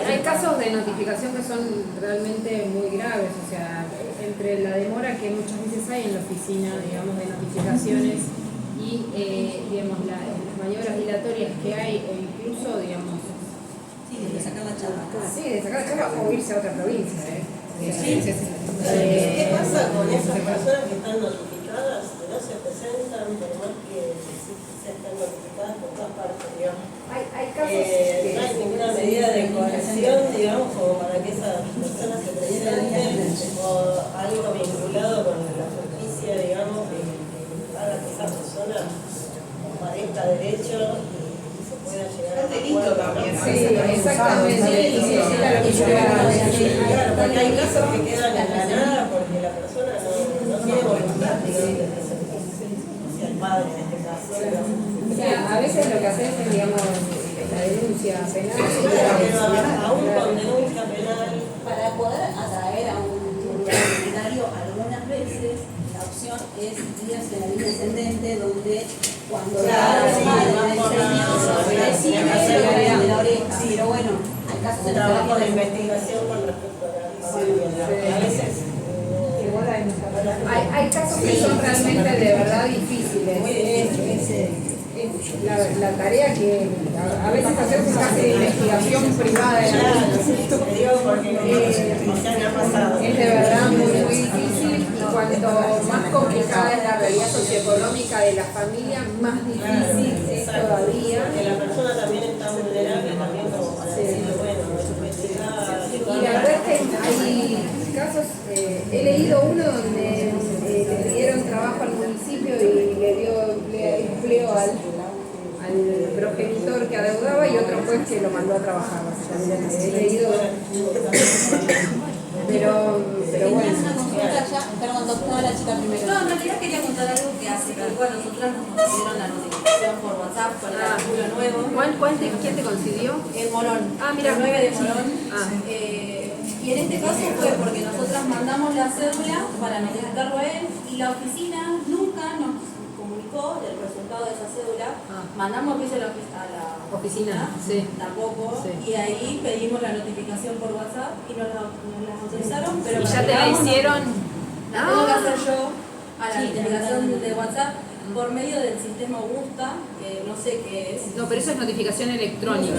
Hay casos de notificación que son realmente muy graves, o sea, entre la demora que muchas veces hay en la oficina, digamos, de notificaciones y, digamos, las maniobras dilatorias que hay, o incluso, digamos, De sacar la charla. sí, de sacar la charla o irse a otra provincia. ¿Qué pasa con esas personas que están notificadas, que no se presentan, por más que se estén notificadas por todas partes, digamos? Hay casos No hay ninguna medida de coerción, digamos, como para que esas personas se presenten, o algo vinculado con la justicia, digamos, que haga que esa persona parezca derecho y se pueda llegar a Es delito también Sí, exactamente. Sí, era lo que yo iba a decir. Claro, porque hay casos que quedan en la nada porque la persona no tiene voluntad, digamos, de presentarse. O sea, el padre en este caso. O sea, a veces lo que haces es, digamos, la denuncia penal. Pero aún con denuncia penal. Para poder atraer a un comunitario algunas veces la opción es ir hacia la línea ascendente donde cuando Claro, sí, el van por la señor de la oreja. Pero bueno, hay casos Se en trabajo de los que investigación con respecto a la familia. A veces Hay casos que son realmente de verdad difíciles. La tarea que a veces hacemos casi de investigación privada de la es de verdad muy difícil, y cuanto más complicada es la realidad socioeconómica de la familia, más difícil es todavía. Que la persona también está vulnerable también como para decir, bueno, Y la verdad es que hay casos, he leído uno donde le dieron trabajo al municipio y le empleo al progenitor que adeudaba, y otro juez que lo mandó a trabajar, básicamente. He leído, pero bueno. una consulta ya, perdón, doctora, la chica primero. No, en realidad quería contar algo que hace poco a nosotras nos dieron la notificación por WhatsApp con el artículo nuevo. ¿Quién te concedió? El Morón. Mira. El 9 de Morón. Y en este caso fue porque nosotras mandamos la cédula para notificarlo a él y la oficina nunca nos comunicó el resultado de esa cédula. Mandamos aviso a la Oficina, sí. Tampoco. Sí. Y ahí pedimos la notificación por WhatsApp y nos la autorizaron. Pero ¿Y ya te la hicieron? La tengo que hacer yo a la notificación de WhatsApp por medio del sistema Augusta, que no sé qué es. No, pero eso es notificación electrónica.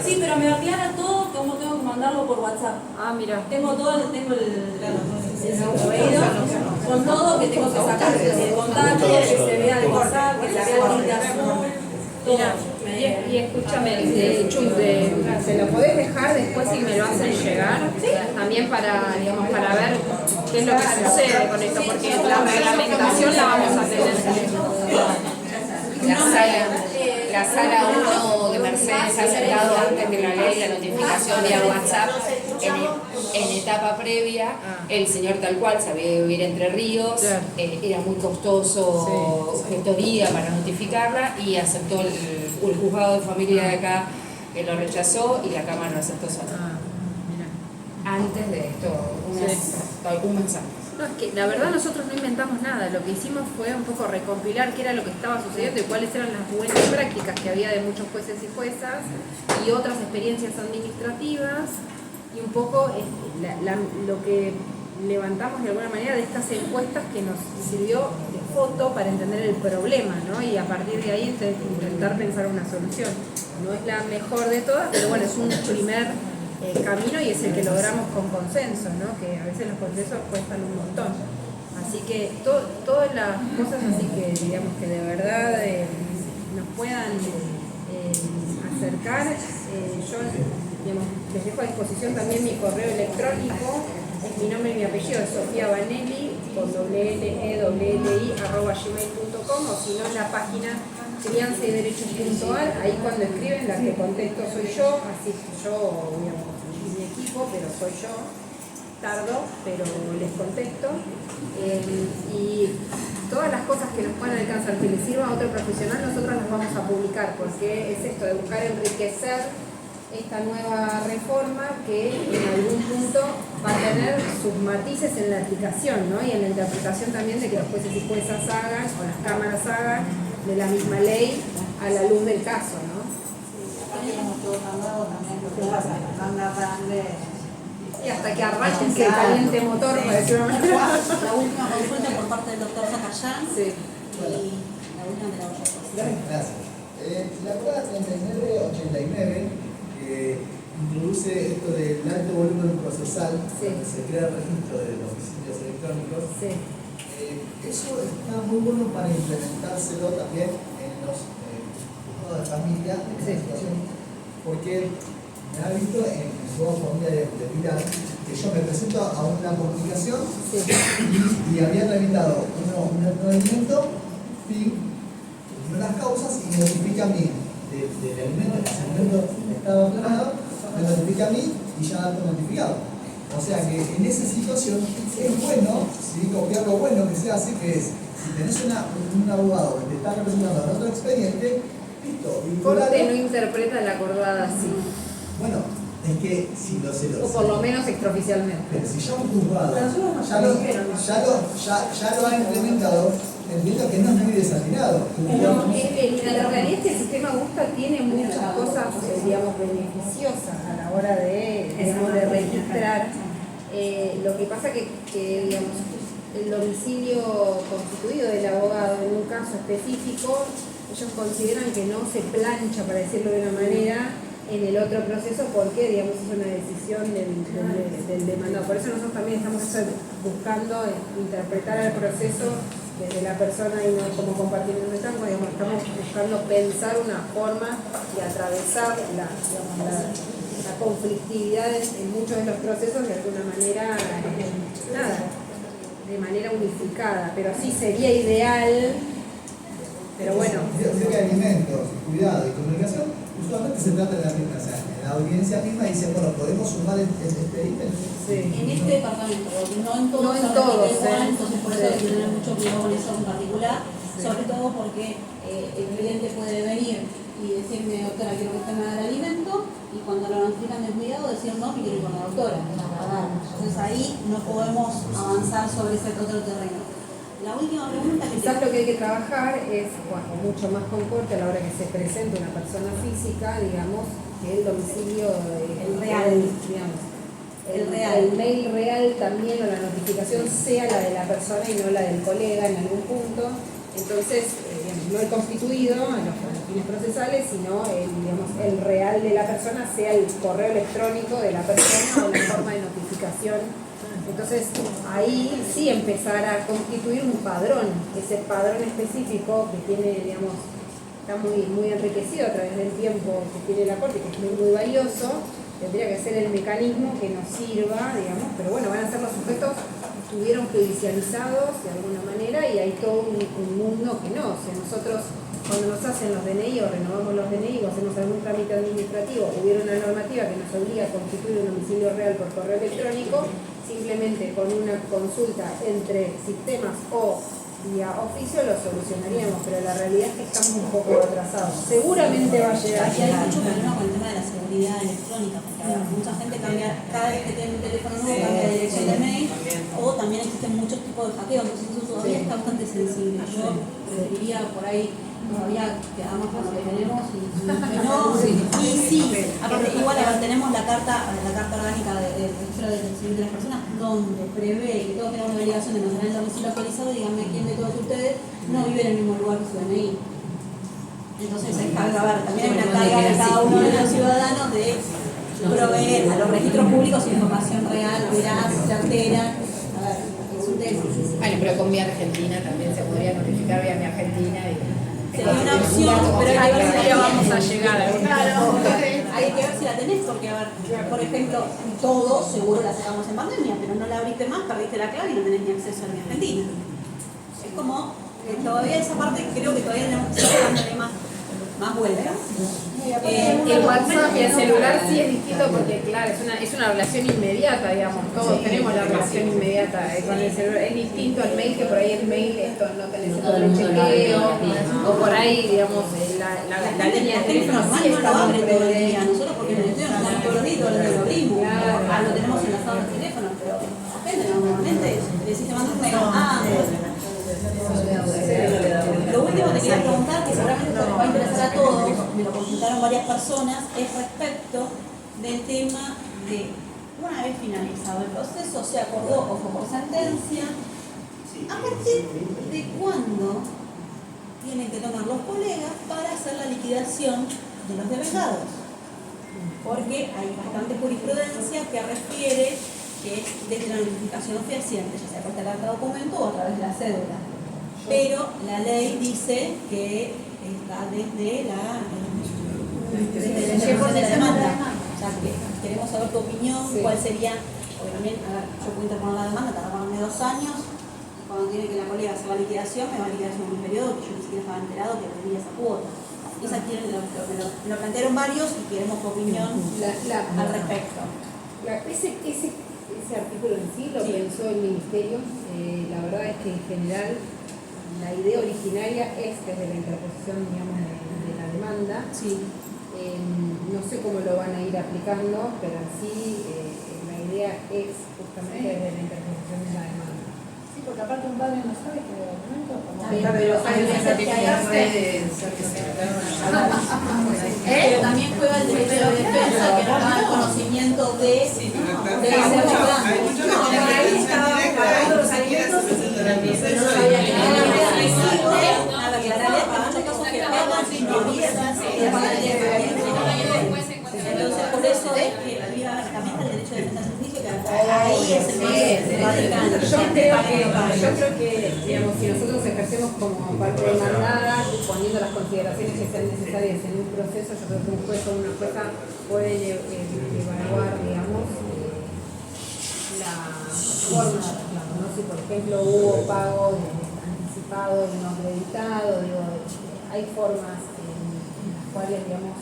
Sí, pero me aclara todo cómo tengo que mandarlo por WhatsApp. Mira. Tengo el proveído con todo que tengo que sacar el contacto, que se vea el WhatsApp, que se vea el link de azul, todo. Y escúchame, ¿se lo podés dejar después y me lo hacen llegar? También para, digamos, para ver qué es lo que sucede con esto, porque la reglamentación la vamos a tener. La sala 1 de Mercedes ha acercado antes de la ley la notificación vía WhatsApp en etapa previa. El señor tal cual sabía de vivir Entre Ríos, era muy costoso gestoría para notificarla, y aceptó el juzgado de familia de acá, que lo rechazó, y la Cámara lo aceptó sola. Antes de esto, un mensaje. No, es que la verdad nosotros no inventamos nada, lo que hicimos fue un poco recompilar qué era lo que estaba sucediendo y cuáles eran las buenas prácticas que había de muchos jueces y juezas y otras experiencias administrativas, y un poco lo que levantamos de alguna manera de estas encuestas que nos sirvió de foto para entender el problema, ¿no? Y a partir de ahí intentar pensar una solución. No es la mejor de todas, pero bueno, es un primer camino, y es el que logramos con consenso, ¿no? Que a veces los consensos cuestan un montón. Así que todas las cosas así que digamos que de verdad nos puedan acercar, yo digamos, les dejo a disposición también mi correo electrónico, es mi nombre y mi apellido, es Sofía Vanelli, con @gmail.com, o si no en la página crianzayderechos.ar, ahí cuando escriben la que contesto soy yo, así que yo, digamos, mi equipo, pero soy yo, tardo, pero les contesto, y todas las cosas que nos puedan alcanzar, que les sirva a otro profesional, nosotros las vamos a publicar, porque es esto de buscar enriquecer esta nueva reforma que en algún punto va a tener sus matices en la aplicación, ¿no? Y en la interpretación también de que los jueces y juezas hagan, o las cámaras hagan, de la misma ley a la luz del caso, ¿no? Y hasta que arranque ese caliente motor, para decir una manera. La última consulta por parte del doctor Zacayán. Sí. Y la última de la olla. Gracias. La prueba 3989, que introduce esto del alto volumen procesal, donde se crea el registro de los domicilios electrónicos. Eso está muy bueno para implementárselo también en los juzgados de familia, en esta situación, porque me ha visto en el juzgado de familia de Pilar que yo me presento a una comunicación y había tramitado un procedimiento, fin, las causas, y notifica mi del alimento, que ese alimento estaba clonado, me notifica a mí y ya está notificado. O sea que en esa situación es bueno, ¿sí? Copiar lo bueno que se hace, que es, si tenés un abogado que te está representando en otro expediente, listo. Corte no interpreta la acordada así. Bueno, es que si lo se lo... O por lo menos extraoficialmente. Pero si ya un juzgado ya lo ha implementado, entiendo que no es muy desatinado. No, la realidad es que el sistema GUSTA tiene muchas cosas, digamos, beneficiosas a la hora de registrar. Lo que pasa que, digamos, el domicilio constituido del abogado en un caso específico, ellos consideran que no se plancha, para decirlo de una manera, en el otro proceso porque, digamos, es una decisión del demandado. Por eso nosotros también estamos buscando interpretar el proceso desde la persona y no como compartimiento de campo, digamos, estamos buscando pensar una forma de atravesar la conflictividad en muchos de los procesos de alguna manera, de manera unificada, pero sí sería ideal, pero bueno. Yo que alimentos, cuidado y comunicación, usualmente se trata de la misma, o sea, en la audiencia misma dice, bueno, ¿podemos sumar el expediente? Sí. En este departamento, no en todos, entonces por eso hay que tener mucho cuidado con eso en particular, sobre todo porque el cliente puede venir y decirme, doctora, quiero que usted me haga el alimento, y cuando lo notifican de cuidado, decir, no, me quiero ir con la doctora. Entonces ahí no podemos avanzar sobre ese otro terreno. La última pregunta que quizás lo que hay que trabajar es, bueno, mucho más con corte a la hora que se presente una persona física, digamos, que el domicilio el real, digamos, el mail real también, o la notificación sea la de la persona y no la del colega en algún punto. Entonces, digamos, no el constituido a los fines procesales, sino el real de la persona sea el correo electrónico de la persona o la forma de notificación. Entonces, ahí sí empezar a constituir un padrón, ese padrón específico que tiene, digamos, está muy enriquecido a través del tiempo que tiene la Corte, que es muy valioso, tendría que ser el mecanismo que nos sirva, digamos, pero bueno, van a ser los sujetos que estuvieron judicializados de alguna manera y hay todo un mundo que no. O sea, nosotros cuando nos hacen los DNI o renovamos los DNI o hacemos algún trámite administrativo, hubiera una normativa que nos obliga a constituir un domicilio real por correo electrónico, simplemente con una consulta entre sistemas o vía oficio lo solucionaríamos, pero la realidad es que estamos un poco atrasados. Seguramente va a llegar. Aquí hay mucho problema con el tema de la seguridad electrónica, porque mucha gente cambia, cada vez que tiene un teléfono nuevo cambia de dirección de mail, o también existen muchos tipos de hackeo, entonces eso todavía está bastante sensible. Yo preferiría por ahí todavía quedamos con lo que tenemos y sí, aparte igual tenemos la carta orgánica del registro de civil de las personas donde prevé que todos tenemos una obligación de mantener el domicilio actualizado. Díganme quién de todos ustedes no vive en el mismo lugar que su DNI. Entonces hay que ver, también hay una carga de cada uno de los ciudadanos de proveer a los registros públicos información real, veraz, certera. A ver, es un tema. Bueno, pero con mi Argentina también se podría notificar vía mi Argentina y sería una opción, pero hay que ver si vamos a llegar a hay que ver si la tenés, porque a ver, por ejemplo, todos seguro la sacamos en pandemia, pero no la abriste más, perdiste la clave y no tenés ni acceso a mi Argentina. Es como que todavía esa parte creo que todavía tenemos que darle más vuelta. El WhatsApp y el celular sí es distinto porque, claro, es una relación inmediata, digamos, todos tenemos la relación inmediata con el celular. Es distinto al mail, que por ahí el mail esto no tenés el doble chequeo, o por ahí, digamos, la línea de teléfono sí está abre todo el día. Nosotros porque en el estudio nos damos todos los días, todos los días lo abrimos, lo tenemos enlazado en el teléfono, pero la gente normalmente decís te mando un mail, lo último que te quería preguntar, que seguramente esto les va a interesar a todos, me lo consultaron varias personas, es respecto del tema de, una vez finalizado el proceso, se acordó o fue por sentencia, a partir de cuándo tienen que tomar los colegas para hacer la liquidación de los devengados. Porque hay bastante jurisprudencia que refiere que es desde la notificación fehaciente, ya sea por esta carta de documento o a través de la cédula. Pero la ley dice que está desde la ejecución de la demanda. O sea, que queremos saber tu opinión, cuál sería, porque también, a ver, yo puedo interponer la demanda, tardarme 2 años, cuando tiene que la colega hacer la liquidación, me va a liquidar en un periodo que yo ni siquiera estaba enterado que tenía esa cuota. esa lo plantearon varios y queremos tu opinión al respecto. Ese artículo en sí lo pensó el Ministerio. La verdad es que en general la idea originaria es desde la interposición, digamos, de la demanda. No sé cómo lo van a ir aplicando, pero en sí la idea es justamente desde la interposición de la demanda. Sí, porque aparte un padre no sabe que el documento pero también juega el derecho de defensa, que nos da el conocimiento de entonces por eso es que había también el derecho de defensa del juicio, que ahí es el más yo creo que, digamos, si nosotros ejercemos como parte demandada, poniendo las consideraciones que sean necesarias en un proceso, yo creo que un juez o una jueza pueden evaluar, digamos, la forma de reclamo, ¿no? Si por ejemplo hubo pago anticipado y no acreditado, digo, hay formas en las cuales, digamos,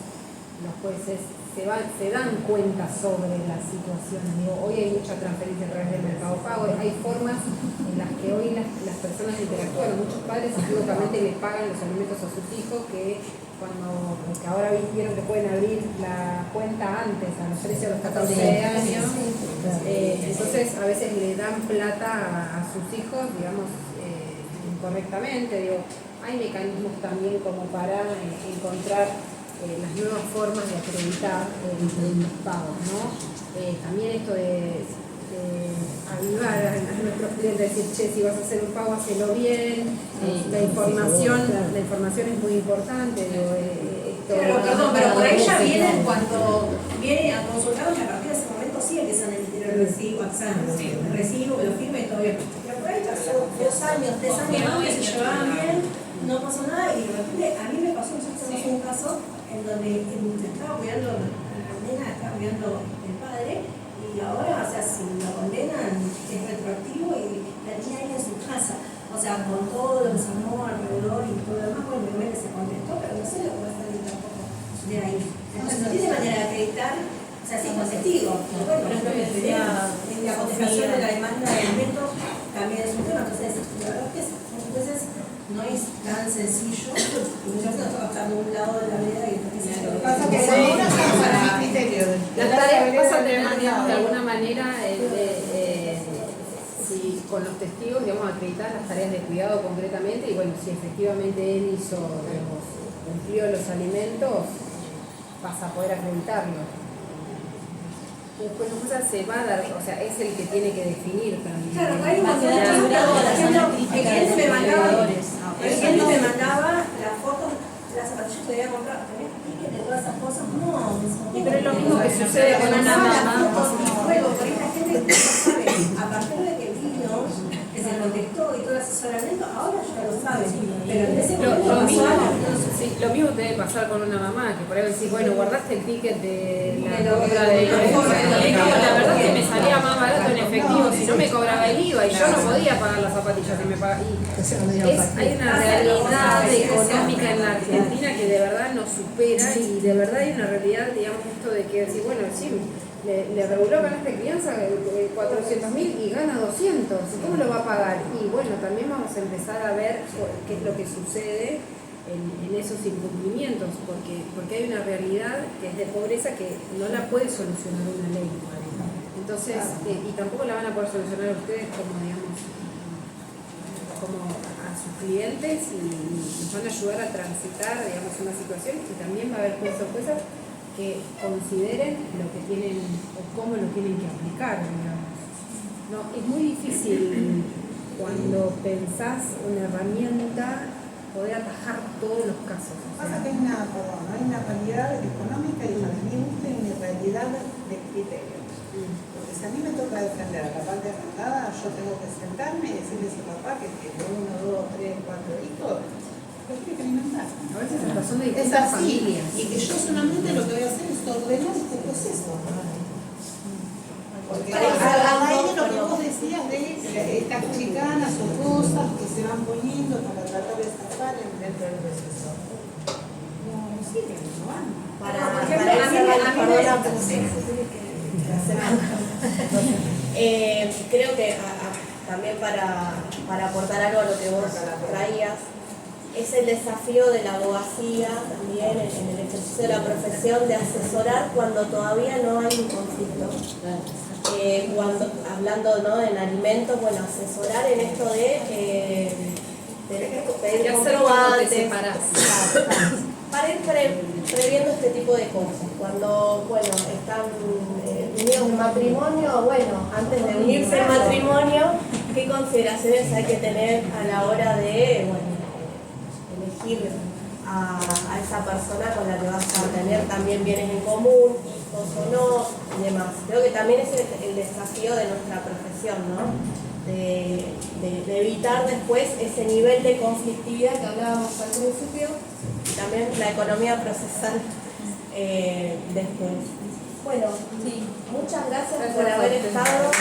los jueces se dan cuenta sobre las situaciones. Digo, hoy hay mucha transferencia a través del mercado pago, hay formas en las que hoy las personas interactúan. Muchos padres equivocamente les pagan los alimentos a sus hijos que ahora vieron que pueden abrir la cuenta antes, a los 13 o los 14 años. Entonces a veces le dan plata a sus hijos, digamos, incorrectamente. Digo, hay mecanismos también como para encontrar las nuevas formas de acreditar los pagos, ¿no? También esto de avivar a nuestros clientes, decir, che, si vas a hacer un pago, hacelo bien. La información es muy importante. Claro, perdón, pero por ahí ya vienen cuando viene a consultarnos y a partir de ese momento sí empiezan a emitir el recibo, el recibo, que lo firme y todo bien. Pero por ahí pasó 2 años, 3 años más que se llevaban bien, no pasó nada y de repente a mí me pasó, nosotros tenemos un caso en donde estaba cuidando, la nena estaba cuidando el padre y ahora, o sea, si lo condenan es retroactivo y la niña ahí en su casa, o sea, con todo lo que se armó alrededor y todo lo demás, bueno, obviamente se contestó, pero no sé lo que va a salir tampoco de ahí. Entonces no tiene manera de acreditar, o sea, sí, con testigo. Bueno, por ejemplo, la contestación de la demanda de alimento también es un tema, entonces, la verdad es que entonces no es tan sencillo y muchas veces nos toca estar de un lado de la vereda y otro pasa que ahora están para mi criterio. Las tareas pasan de alguna manera, si con los testigos, digamos, acreditar las tareas de cuidado concretamente y bueno, si efectivamente él cumplió los alimentos, vas a poder acreditarlo. Después se va a dar, o sea, es el que tiene que definir también. Claro, hay un montón de el cliente me mandaba las fotos de las zapatillas que había comprado, de todas esas cosas, no. Pero es lo mismo que sucede con una mamá. Juego, por ahí la gente no sabe, a partir de que vino, que se contestó y todo el asesoramiento, ahora ya lo sabe. Pero en ese momento lo mismo debe pasar con una mamá, que por ahí decís, bueno, guardaste el ticket de la compra del colegio, la verdad es que me salía más barato en efectivo si no me cobraba el IVA y yo no podía pagar las zapatillas que me pagaba. Hay una realidad económica en la Argentina que de verdad nos supera y de verdad hay una realidad, digamos, esto de que decir, bueno, sí, le reguló canasta de crianza 400.000 y gana 200, ¿cómo lo va a pagar? Y bueno, también vamos a empezar a ver qué es lo que sucede en esos incumplimientos, porque hay una realidad que es de pobreza que no la puede solucionar una ley. Entonces, y tampoco la van a poder solucionar ustedes como, digamos, como a sus clientes y nos van a ayudar a transitar, digamos, una situación y también va a haber jueces o juezas que consideren lo que tienen o cómo lo tienen que aplicar, digamos. No, es muy difícil cuando pensás una herramienta poder atajar todos los casos. Pasa que hay una realidad económica y para mí una realidad de criterio. Porque si a mí me toca defender a la parte demandada, yo tengo que sentarme y decirle a su papá que tiene 1, 2, 3, 4 hijos, pues tiene que alimentar. A veces son de distintas familias. Y que yo solamente lo que voy a hacer es ordenar este proceso. Porque a raíz de lo que vos decías de estas chicanas o cosas que se van poniendo para tratar de escapar dentro del proceso. No siguen, no van. Para por ejemplo, ir a mí cerrando, me perdona, creo que también para aportar algo a lo que vos traías, es el desafío de la abogacía también en el ejercicio de la profesión de asesorar cuando todavía no hay un conflicto. Cuando, hablando, ¿no?, en alimentos, bueno, asesorar en esto de pedir comprobantes, para ir previendo este tipo de cosas. Cuando, bueno, están unidos en matrimonio, bueno, antes de unirse en matrimonio, ¿qué consideraciones hay que tener a la hora de, bueno, elegir a esa persona con la que vas a tener también bienes en común, hijos o no, y demás? Creo que también es el desafío de nuestra profesión, ¿no? De evitar después ese nivel de conflictividad que hablábamos al principio, y también la economía procesal después. Bueno, muchas gracias por haber estado.